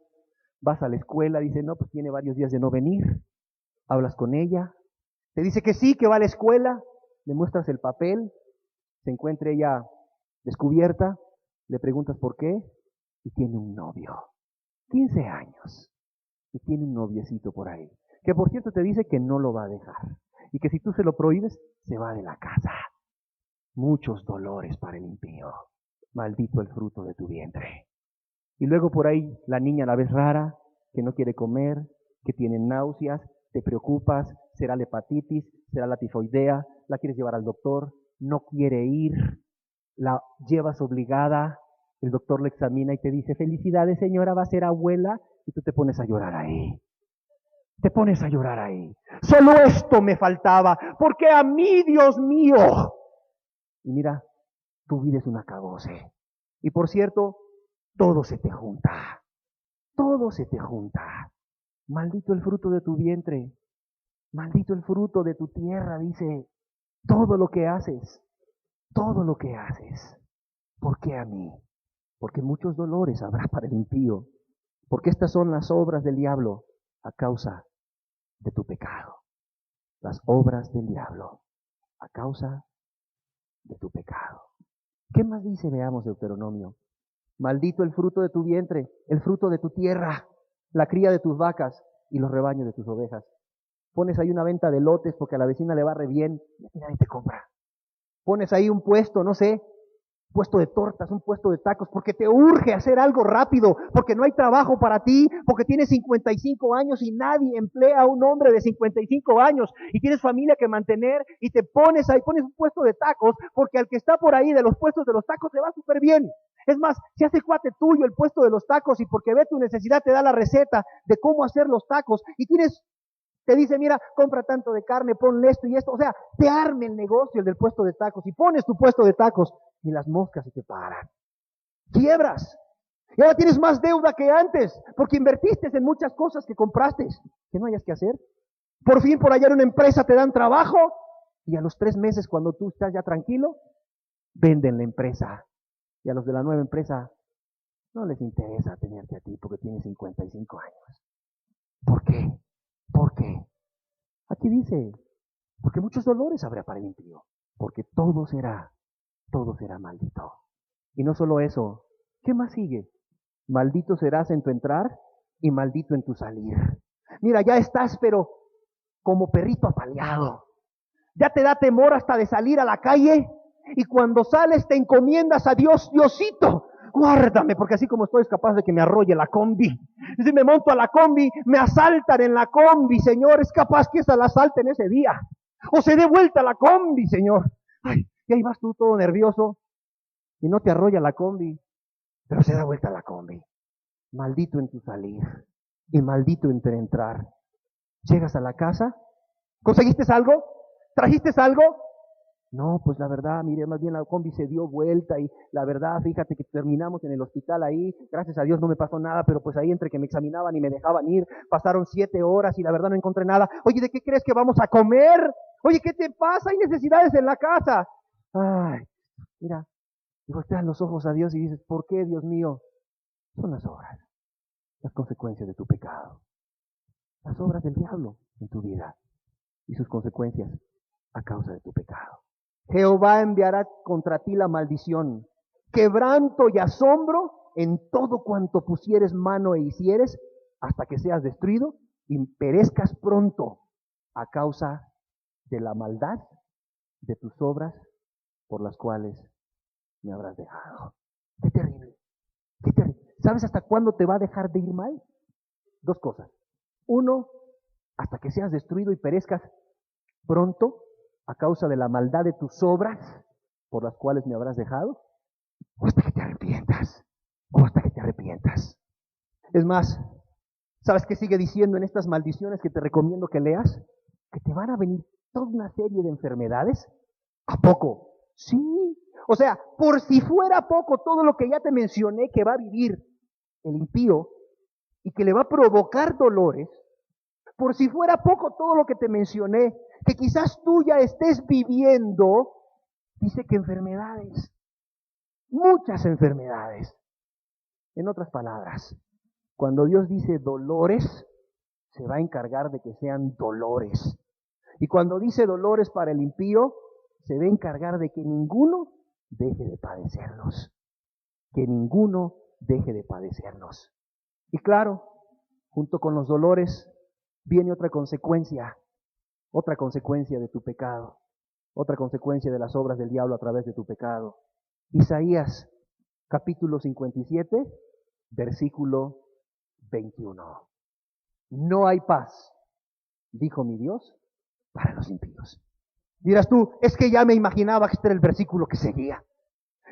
vas a la escuela, dice, no, pues tiene varios días de no venir, hablas con ella, te dice que sí, que va a la escuela, le muestras el papel, se encuentra ella descubierta, le preguntas por qué, y tiene un novio, 15 años, y tiene un noviecito por ahí, que por cierto te dice que no lo va a dejar, y que si tú se lo prohíbes, se va de la casa. Muchos dolores para el impío, maldito el fruto de tu vientre. Y luego por ahí la niña la ves rara, que no quiere comer, que tiene náuseas, te preocupas, será la hepatitis, será la tifoidea, la quieres llevar al doctor, no quiere ir, la llevas obligada, el doctor la examina y te dice, felicidades señora, va a ser abuela, y tú te pones a llorar ahí. Te pones a llorar ahí. Solo esto me faltaba, porque a mí, Dios mío. Y mira, tu vida es un acabose. Y por cierto, todo se te junta. Todo se te junta. Maldito el fruto de tu vientre. Maldito el fruto de tu tierra, dice. Todo lo que haces. Todo lo que haces. ¿Por qué a mí? Porque muchos dolores habrá para el impío. Porque estas son las obras del diablo a causa de tu pecado. Las obras del diablo a causa de tu pecado. ¿Qué más dice? Veamos Deuteronomio. Maldito el fruto de tu vientre, el fruto de tu tierra, la cría de tus vacas y los rebaños de tus ovejas. Pones ahí una venta de lotes porque a la vecina le va re bien y aquí nadie te compra. Pones ahí un puesto, no sé, un puesto de tortas, un puesto de tacos, porque te urge hacer algo rápido, porque no hay trabajo para ti, porque tienes 55 años y nadie emplea a un hombre de 55 años y tienes familia que mantener y te pones ahí, pones un puesto de tacos, porque al que está por ahí de los puestos de los tacos le va súper bien. Es más, si hace cuate tuyo el puesto de los tacos y porque ve tu necesidad te da la receta de cómo hacer los tacos y te dice, mira, compra tanto de carne, ponle esto y esto. O sea, te arme el negocio el del puesto de tacos y pones tu puesto de tacos y las moscas se te paran. Quiebras. Y ahora tienes más deuda que antes porque invertiste en muchas cosas que compraste que no hayas que hacer. Por fin por allá en una empresa te dan trabajo y a los 3 meses cuando tú estás ya tranquilo, venden la empresa. Y a los de la nueva empresa no les interesa tenerte a ti porque tienes 55 años. ¿Por qué? ¿Por qué? Aquí dice, porque muchos dolores habrá para el impío, porque todo será maldito. Y no solo eso, ¿qué más sigue? Maldito serás en tu entrar y maldito en tu salir. Mira, ya estás, pero como perrito apaleado. Ya te da temor hasta de salir a la calle y cuando sales te encomiendas a Dios, Diosito, guárdame, porque así como estoy es capaz de que me arrolle la combi. Y si me monto a la combi, me asaltan en la combi, Señor, es capaz que esa la asalten ese día. O se dé vuelta la combi, Señor. Ay, y ahí vas tú todo nervioso y no te arrolla la combi, pero se da vuelta la combi. Maldito en tu salir y maldito en tu entrar. Llegas a la casa, ¿conseguiste algo? ¿Trajiste algo? No, pues la verdad, mire, más bien la combi se dio vuelta y la verdad, fíjate que terminamos en el hospital ahí, gracias a Dios no me pasó nada, pero pues ahí entre que me examinaban y me dejaban ir, pasaron 7 horas y la verdad no encontré nada. Oye, ¿de qué crees que vamos a comer? Oye, ¿qué te pasa? Hay necesidades en la casa. Ay, mira, y volteas los ojos a Dios y dices, ¿por qué, Dios mío? Son las obras, las consecuencias de tu pecado, las obras del diablo en tu vida y sus consecuencias a causa de tu pecado. Jehová enviará contra ti la maldición, quebranto y asombro en todo cuanto pusieres mano e hicieres, hasta que seas destruido y perezcas pronto a causa de la maldad de tus obras por las cuales me habrás dejado. Qué terrible, qué terrible. ¿Sabes hasta cuándo te va a dejar de ir mal? 2 cosas. 1, hasta que seas destruido y perezcas pronto a causa de la maldad de tus obras por las cuales me habrás dejado, o hasta que te arrepientas, o hasta que te arrepientas. Es más, ¿sabes qué sigue diciendo en estas maldiciones que te recomiendo que leas? Que te van a venir toda una serie de enfermedades. ¿A poco? Sí. O sea, por si fuera poco todo lo que ya te mencioné que va a vivir el impío y que le va a provocar dolores, por si fuera poco todo lo que te mencioné, que quizás tú ya estés viviendo, dice que enfermedades, muchas enfermedades. En otras palabras, cuando Dios dice dolores, se va a encargar de que sean dolores. Y cuando dice dolores para el impío, se va a encargar de que ninguno deje de padecerlos. Que ninguno deje de padecerlos. Y claro, junto con los dolores viene otra consecuencia de tu pecado, otra consecuencia de las obras del diablo a través de tu pecado. Isaías capítulo 57, versículo 21. No hay paz, dijo mi Dios, para los impíos. Dirás tú, es que ya me imaginaba que este era el versículo que seguía.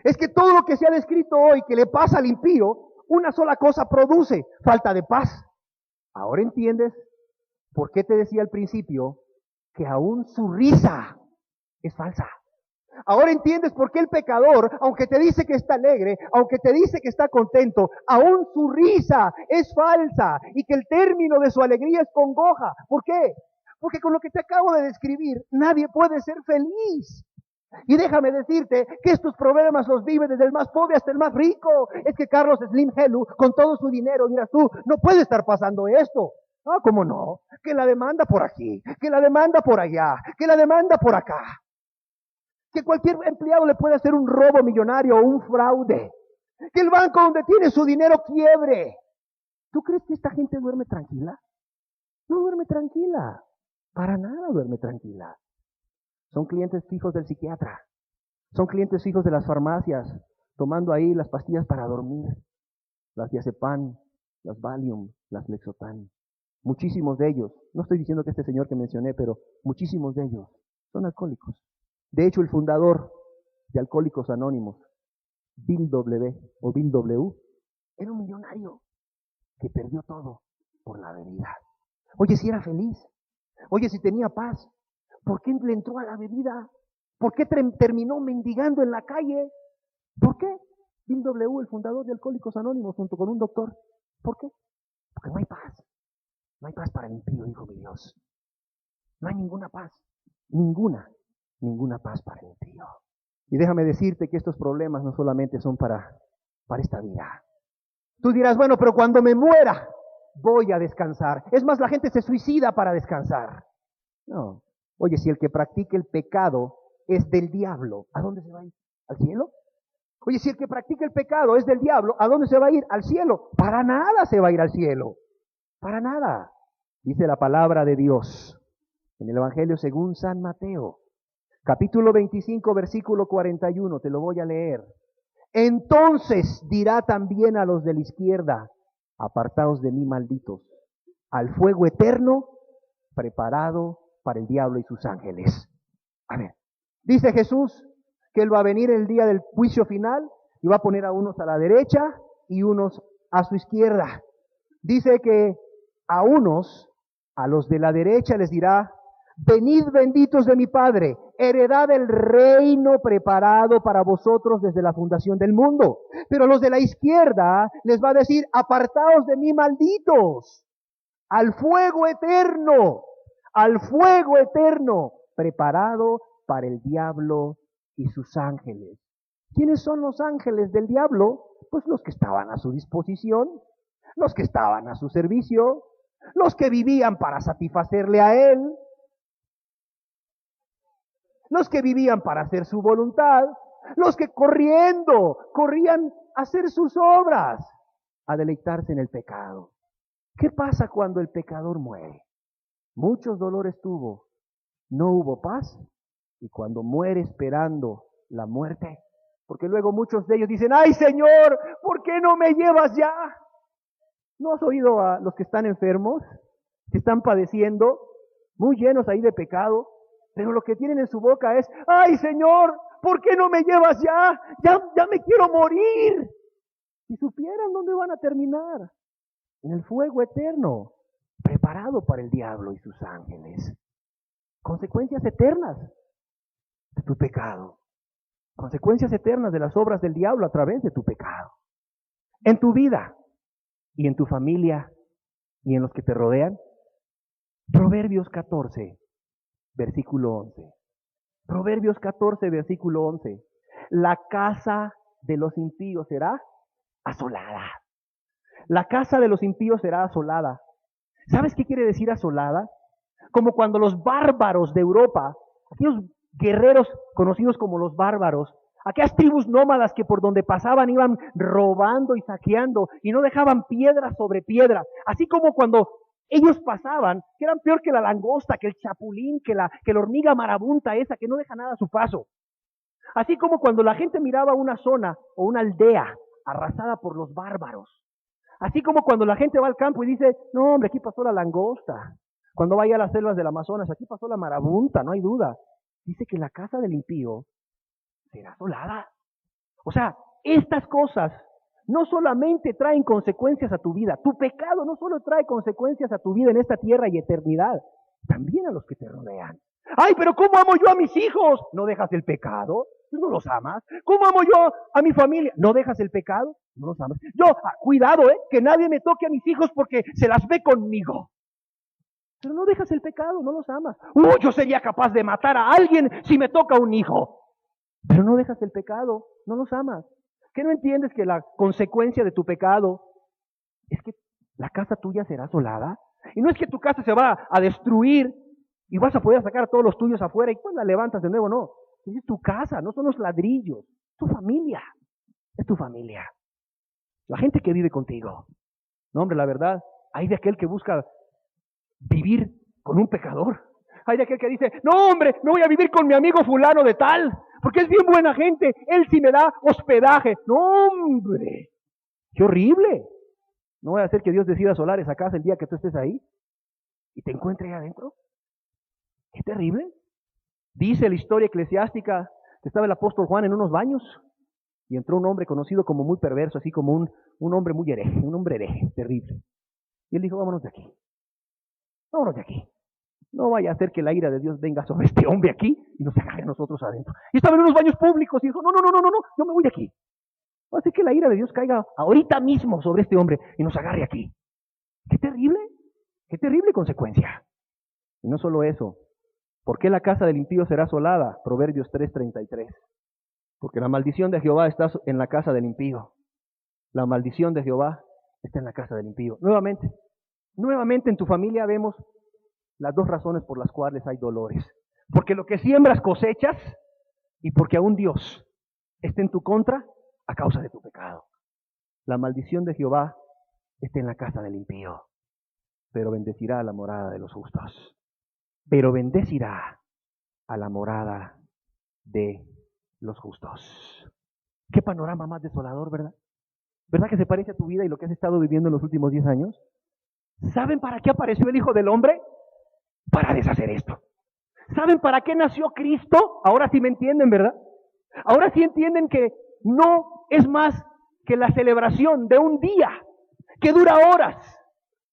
Es que todo lo que se ha descrito hoy que le pasa al impío, una sola cosa produce, falta de paz. Ahora entiendes por qué te decía al principio que aún su risa es falsa. Ahora entiendes por qué el pecador, aunque te dice que está alegre, aunque te dice que está contento, aún su risa es falsa y que el término de su alegría es congoja. ¿Por qué? Porque con lo que te acabo de describir, nadie puede ser feliz. Y déjame decirte que estos problemas los vive desde el más pobre hasta el más rico. Es que Carlos Slim Helú, con todo su dinero, dirás tú, no puede estar pasando esto. No, ¿cómo no? Que la demanda por aquí, que la demanda por allá, que la demanda por acá. Que cualquier empleado le puede hacer un robo millonario o un fraude. Que el banco donde tiene su dinero quiebre. ¿Tú crees que esta gente duerme tranquila? No duerme tranquila. Para nada duerme tranquila. Son clientes fijos del psiquiatra. Son clientes fijos de las farmacias, tomando ahí las pastillas para dormir. Las diazepam, las Valium, las Lexotan. Muchísimos de ellos, no estoy diciendo que este señor que mencioné, pero muchísimos de ellos son alcohólicos. De hecho, el fundador de Alcohólicos Anónimos, Bill W., era un millonario que perdió todo por la bebida. Oye, si era feliz. Oye, si tenía paz. ¿Por qué le entró a la bebida? ¿Por qué terminó mendigando en la calle? ¿Por qué? Bill W., el fundador de Alcohólicos Anónimos, junto con un doctor. ¿Por qué? Porque no hay paz. No hay paz para el impío, hijo de Dios. No hay ninguna paz. Ninguna paz para el impío. Y déjame decirte que estos problemas no solamente son para esta vida. Tú dirás, bueno, pero cuando me muera, voy a descansar. Es más, la gente se suicida para descansar. No. Oye, si el que practica el pecado es del diablo, ¿a dónde se va a ir? ¿Al cielo? Oye, si el que practica el pecado es del diablo, ¿a dónde se va a ir? Al cielo. Para nada se va a ir al cielo. Para nada. Dice la palabra de Dios en el Evangelio según San Mateo, capítulo 25, versículo 41, te lo voy a leer. Entonces dirá también a los de la izquierda, apartaos de mí, malditos, al fuego eterno preparado para el diablo y sus ángeles. A ver, dice Jesús que Él va a venir el día del juicio final y va a poner a unos a la derecha y unos a su izquierda. Dice que a unos, a los de la derecha les dirá, venid benditos de mi Padre, heredad el reino preparado para vosotros desde la fundación del mundo. Pero a los de la izquierda les va a decir, apartaos de mí, malditos, al fuego eterno preparado para el diablo y sus ángeles. ¿Quiénes son los ángeles del diablo? Pues los que estaban a su disposición, los que estaban a su servicio, los que vivían para satisfacerle a él, los que vivían para hacer su voluntad, los que corrían a hacer sus obras, a deleitarse en el pecado. ¿Qué pasa cuando el pecador muere? Muchos dolores tuvo, no hubo paz, y cuando muere esperando la muerte, porque luego muchos de ellos dicen, ¡ay Señor, ¿por qué no me llevas ya? ¿No has oído a los que están enfermos, que están padeciendo, muy llenos ahí de pecado, pero lo que tienen en su boca es, ¡ay Señor, ¿por qué no me llevas ya? Ya me quiero morir. Si supieran dónde van a terminar, en el fuego eterno, preparado para el diablo y sus ángeles. Consecuencias eternas de tu pecado. Consecuencias eternas de las obras del diablo a través de tu pecado. En tu vida y en tu familia y en los que te rodean. Proverbios 14, versículo 11. Proverbios 14, versículo 11. La casa de los impíos será asolada. La casa de los impíos será asolada. ¿Sabes qué quiere decir asolada? Como cuando los bárbaros de Europa, aquellos guerreros conocidos como los bárbaros, aquellas tribus nómadas que por donde pasaban iban robando y saqueando y no dejaban piedra sobre piedra, así como cuando ellos pasaban, que eran peor que la langosta, que el chapulín, que la hormiga marabunta esa, que no deja nada a su paso. Así como cuando la gente miraba una zona o una aldea arrasada por los bárbaros. Así como cuando la gente va al campo y dice, no hombre, aquí pasó la langosta. Cuando vaya a las selvas del Amazonas, aquí pasó la marabunta, no hay duda. Dice que la casa del impío será asolada. O sea, estas cosas no solamente traen consecuencias a tu vida, tu pecado no solo trae consecuencias a tu vida en esta tierra y eternidad, también a los que te rodean. Ay, pero ¿cómo amo yo a mis hijos? ¿No dejas el pecado? ¿No los amas? ¿Cómo amo yo a mi familia? ¿No dejas el pecado? ¿No los amas? Yo, cuidado, que nadie me toque a mis hijos porque se las ve conmigo. Pero no dejas el pecado, no los amas. Yo sería capaz de matar a alguien si me toca un hijo. Pero no dejas el pecado, no los amas. ¿Qué no entiendes que la consecuencia de tu pecado es que la casa tuya será asolada? Y no es que tu casa se va a destruir y vas a poder sacar a todos los tuyos afuera y pues la levantas de nuevo, no. Es tu casa, no son los ladrillos, es tu familia, es tu familia. La gente que vive contigo. No, hombre, la verdad, hay de aquel que busca vivir con un pecador. Hay de aquel que dice, no hombre, no voy a vivir con mi amigo fulano de tal, porque es bien buena gente, él sí me da hospedaje. No hombre, qué horrible. No voy a hacer que Dios decida asolar esa casa el día que tú estés ahí y te encuentre ahí adentro. Qué terrible. Dice la historia eclesiástica que estaba el apóstol Juan en unos baños y entró un hombre conocido como muy perverso, así como un hombre muy hereje, un hombre hereje, terrible. Y él dijo, vámonos de aquí, vámonos de aquí. No vaya a ser que la ira de Dios venga sobre este hombre aquí y nos agarre a nosotros adentro. Y estaba en unos baños públicos y dijo, no, yo me voy de aquí. Va a ser que la ira de Dios caiga ahorita mismo sobre este hombre y nos agarre aquí. Qué terrible consecuencia. Y no solo eso, ¿por qué la casa del impío será asolada? Proverbios 3:33. Porque la maldición de Jehová está en la casa del impío. La maldición de Jehová está en la casa del impío. Nuevamente en tu familia vemos las dos razones por las cuales hay dolores. Porque lo que siembras cosechas y porque aún Dios está en tu contra a causa de tu pecado. La maldición de Jehová está en la casa del impío, pero bendecirá a la morada de los justos. Pero bendecirá a la morada de los justos. Qué panorama más desolador, ¿verdad? ¿Verdad que se parece a tu vida y lo que has estado viviendo en los últimos 10 años? ¿Saben para qué apareció el Hijo del Hombre? Para deshacer esto. ¿Saben para qué nació Cristo? Ahora sí me entienden, ¿verdad? Ahora sí entienden que no es más que la celebración de un día que dura horas.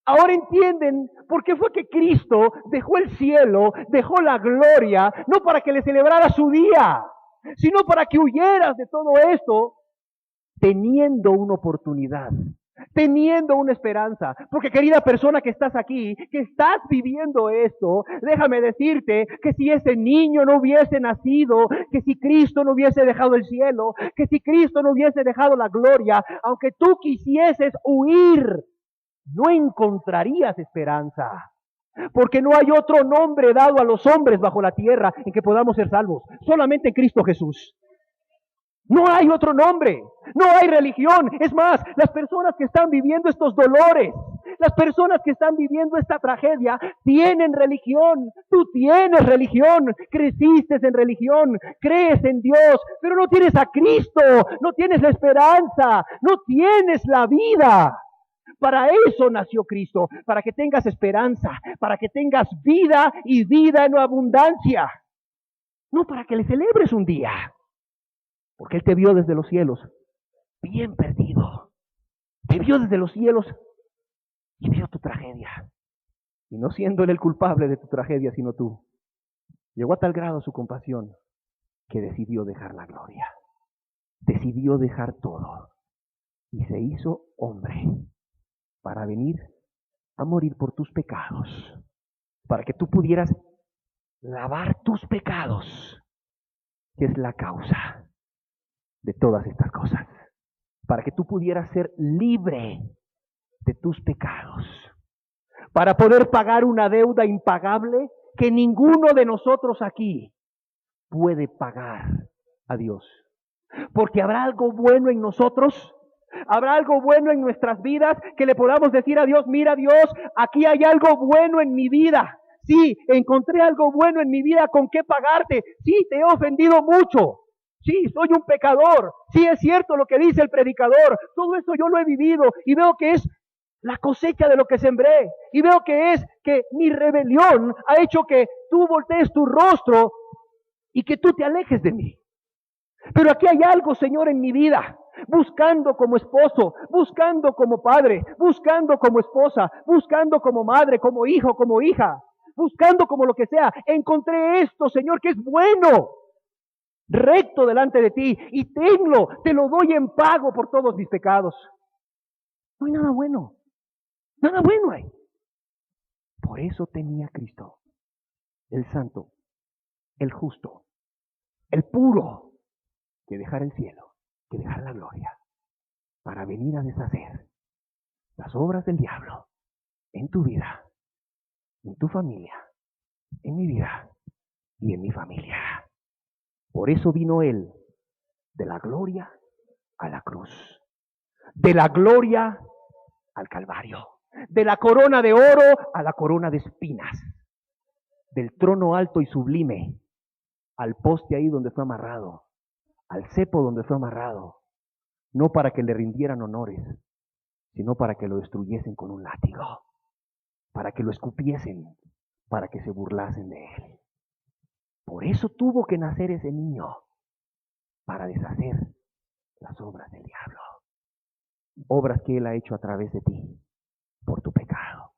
Ahora entienden por qué fue que Cristo dejó el cielo, dejó la gloria, no para que le celebrara su día, sino para que huyeras de todo esto teniendo una oportunidad, teniendo una esperanza. Porque querida persona que estás aquí, que estás viviendo esto, déjame decirte que si ese niño no hubiese nacido, que si Cristo no hubiese dejado el cielo, que si Cristo no hubiese dejado la gloria, aunque tú quisieses huir, no encontrarías esperanza. Porque no hay otro nombre dado a los hombres bajo la tierra en que podamos ser salvos. Solamente en Cristo Jesús. No hay otro nombre, no hay religión. Es más, las personas que están viviendo estos dolores, las personas que están viviendo esta tragedia, tienen religión. Tú tienes religión, creciste en religión, crees en Dios, pero no tienes a Cristo, no tienes la esperanza, no tienes la vida. Para eso nació Cristo, para que tengas esperanza, para que tengas vida y vida en abundancia. No para que le celebres un día. Porque Él te vio desde los cielos, bien perdido. Te vio desde los cielos y vio tu tragedia. Y no siendo Él el culpable de tu tragedia, sino tú. Llegó a tal grado su compasión que decidió dejar la gloria. Decidió dejar todo. Y se hizo hombre para venir a morir por tus pecados. Para que tú pudieras lavar tus pecados, que es la causa de todas estas cosas, para que tú pudieras ser libre de tus pecados, para poder pagar una deuda impagable que ninguno de nosotros aquí puede pagar a Dios. Porque habrá algo bueno en nosotros, habrá algo bueno en nuestras vidas que le podamos decir a Dios, mira Dios, aquí hay algo bueno en mi vida. Sí, encontré algo bueno en mi vida con qué pagarte. Sí, te he ofendido mucho. Sí, soy un pecador. Sí, es cierto lo que dice el predicador. Todo eso yo lo he vivido y veo que es la cosecha de lo que sembré. Y veo que es que mi rebelión ha hecho que tú voltees tu rostro y que tú te alejes de mí. Pero aquí hay algo, Señor, en mi vida. Buscando como esposo, buscando como padre, buscando como esposa, buscando como madre, como hijo, como hija, buscando como lo que sea. Encontré esto, Señor, que es bueno, recto delante de ti, y tenlo, te lo doy en pago por todos mis pecados. No hay nada bueno hay. Por eso tenía Cristo, el santo, el justo, el puro, que dejar el cielo, que dejar la gloria, para venir a deshacer las obras del diablo en tu vida, en tu familia, en mi vida y en mi familia. Por eso vino Él de la gloria a la cruz, de la gloria al Calvario, de la corona de oro a la corona de espinas, del trono alto y sublime al poste ahí donde fue amarrado, al cepo donde fue amarrado, no para que le rindieran honores, sino para que lo destruyesen con un látigo, para que lo escupiesen, para que se burlasen de él. Por eso tuvo que nacer ese niño, para deshacer las obras del diablo, obras que él ha hecho a través de ti, por tu pecado.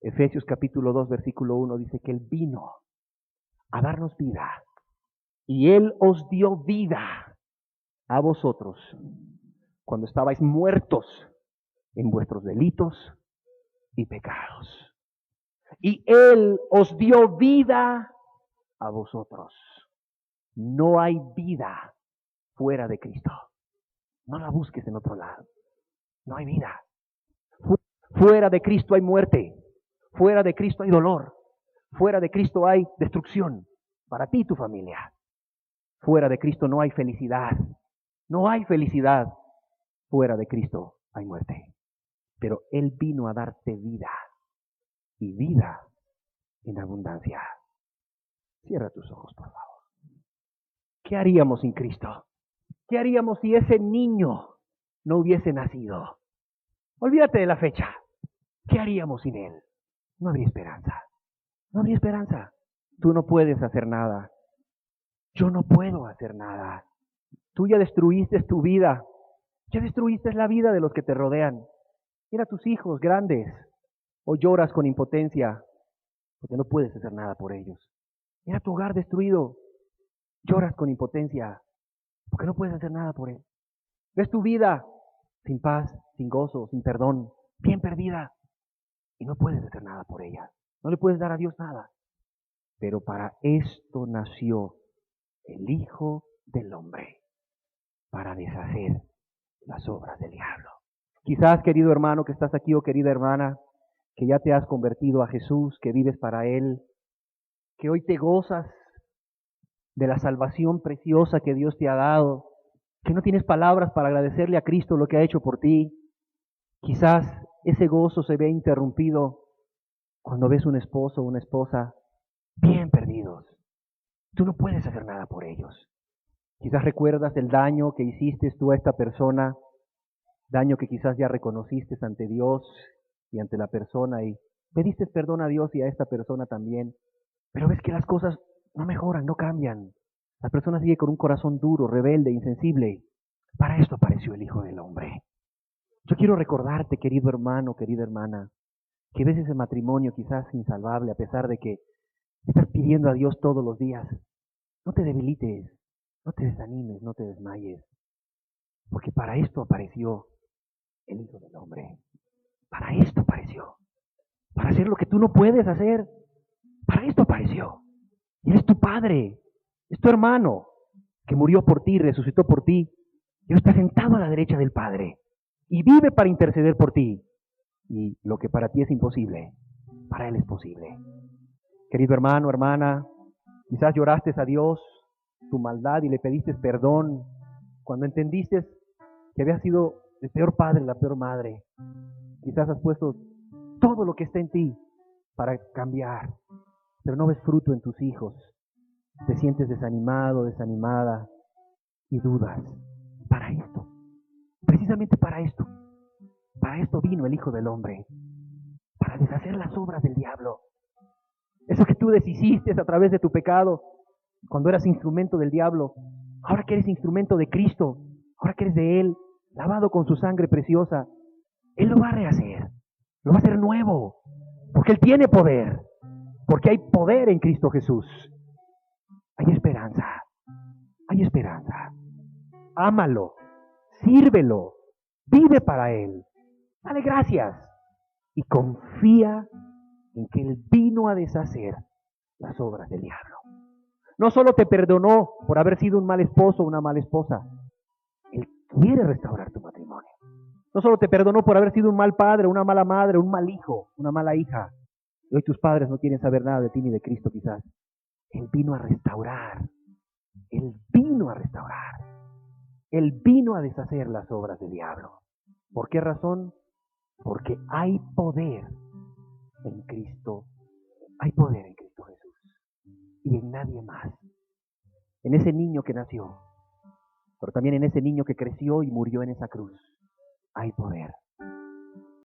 Efesios capítulo 2, versículo 1 dice que él vino a darnos vida, y él os dio vida a vosotros cuando estabais muertos en vuestros delitos y pecados. Y él os dio vida a vosotros. No hay vida fuera de Cristo. No la busques en otro lado. No hay vida. Fuera de Cristo hay muerte. Fuera de Cristo hay dolor. Fuera de Cristo hay destrucción para ti y tu familia. Fuera de Cristo no hay felicidad. No hay felicidad. Fuera de Cristo hay muerte. Pero Él vino a darte vida. Y vida en abundancia. Cierra tus ojos, por favor. ¿Qué haríamos sin Cristo? ¿Qué haríamos si ese niño no hubiese nacido? Olvídate de la fecha. ¿Qué haríamos sin Él? No habría esperanza. No habría esperanza. Tú no puedes hacer nada. Yo no puedo hacer nada. Tú ya destruiste tu vida. Ya destruiste la vida de los que te rodean. Mira a tus hijos grandes. O lloras con impotencia porque no puedes hacer nada por ellos. Mira tu hogar destruido. Lloras con impotencia porque no puedes hacer nada por él. Ves tu vida sin paz, sin gozo, sin perdón, bien perdida. Y no puedes hacer nada por ella. No le puedes dar a Dios nada. Pero para esto nació el Hijo del Hombre, para deshacer las obras del diablo. Quizás, querido hermano que estás aquí, o querida hermana, que ya te has convertido a Jesús, que vives para Él, que hoy te gozas de la salvación preciosa que Dios te ha dado, que no tienes palabras para agradecerle a Cristo lo que ha hecho por ti. Quizás ese gozo se ve interrumpido cuando ves un esposo o una esposa bien perdidos. Tú no puedes hacer nada por ellos. Quizás recuerdas el daño que hiciste tú a esta persona, daño que quizás ya reconociste ante Dios y ante la persona, y pediste perdón a Dios y a esta persona también, pero ves que las cosas no mejoran, no cambian. La persona sigue con un corazón duro, rebelde, insensible. Para esto apareció el Hijo del Hombre. Yo quiero recordarte, querido hermano, querida hermana, que ves ese matrimonio quizás insalvable, a pesar de que estás pidiendo a Dios todos los días. No te debilites, no te desanimes, no te desmayes, porque para esto apareció el Hijo del Hombre. Para esto apareció. Para hacer lo que tú no puedes hacer. Para esto apareció. Y Él es tu Padre, es tu hermano, que murió por ti, resucitó por ti, y está sentado a la derecha del Padre, y vive para interceder por ti. Y lo que para ti es imposible, para Él es posible. Querido hermano, hermana, quizás lloraste a Dios tu maldad y le pediste perdón cuando entendiste que había sido el peor padre, la peor madre. Quizás has puesto todo lo que está en ti para cambiar, pero no ves fruto en tus hijos. Te sientes desanimado, desanimada y dudas. Para esto, precisamente para esto vino el Hijo del Hombre, para deshacer las obras del diablo. Eso que tú deshiciste a través de tu pecado, cuando eras instrumento del diablo, ahora que eres instrumento de Cristo, ahora que eres de Él, lavado con su sangre preciosa, Él lo va a rehacer, lo va a hacer nuevo, porque Él tiene poder, porque hay poder en Cristo Jesús. Hay esperanza, hay esperanza. Ámalo, sírvelo, vive para Él, dale gracias y confía en que Él vino a deshacer las obras del diablo. No solo te perdonó por haber sido un mal esposo o una mala esposa, Él quiere restaurar tu matrimonio. No solo te perdonó por haber sido un mal padre, una mala madre, un mal hijo, una mala hija, y hoy tus padres no quieren saber nada de ti ni de Cristo quizás. Él vino a restaurar, Él vino a restaurar, Él vino a deshacer las obras del diablo. ¿Por qué razón? Porque hay poder en Cristo Hay poder en Cristo Jesús y en nadie más. En ese niño que nació, pero también en ese niño que creció y murió en esa cruz. Hay poder.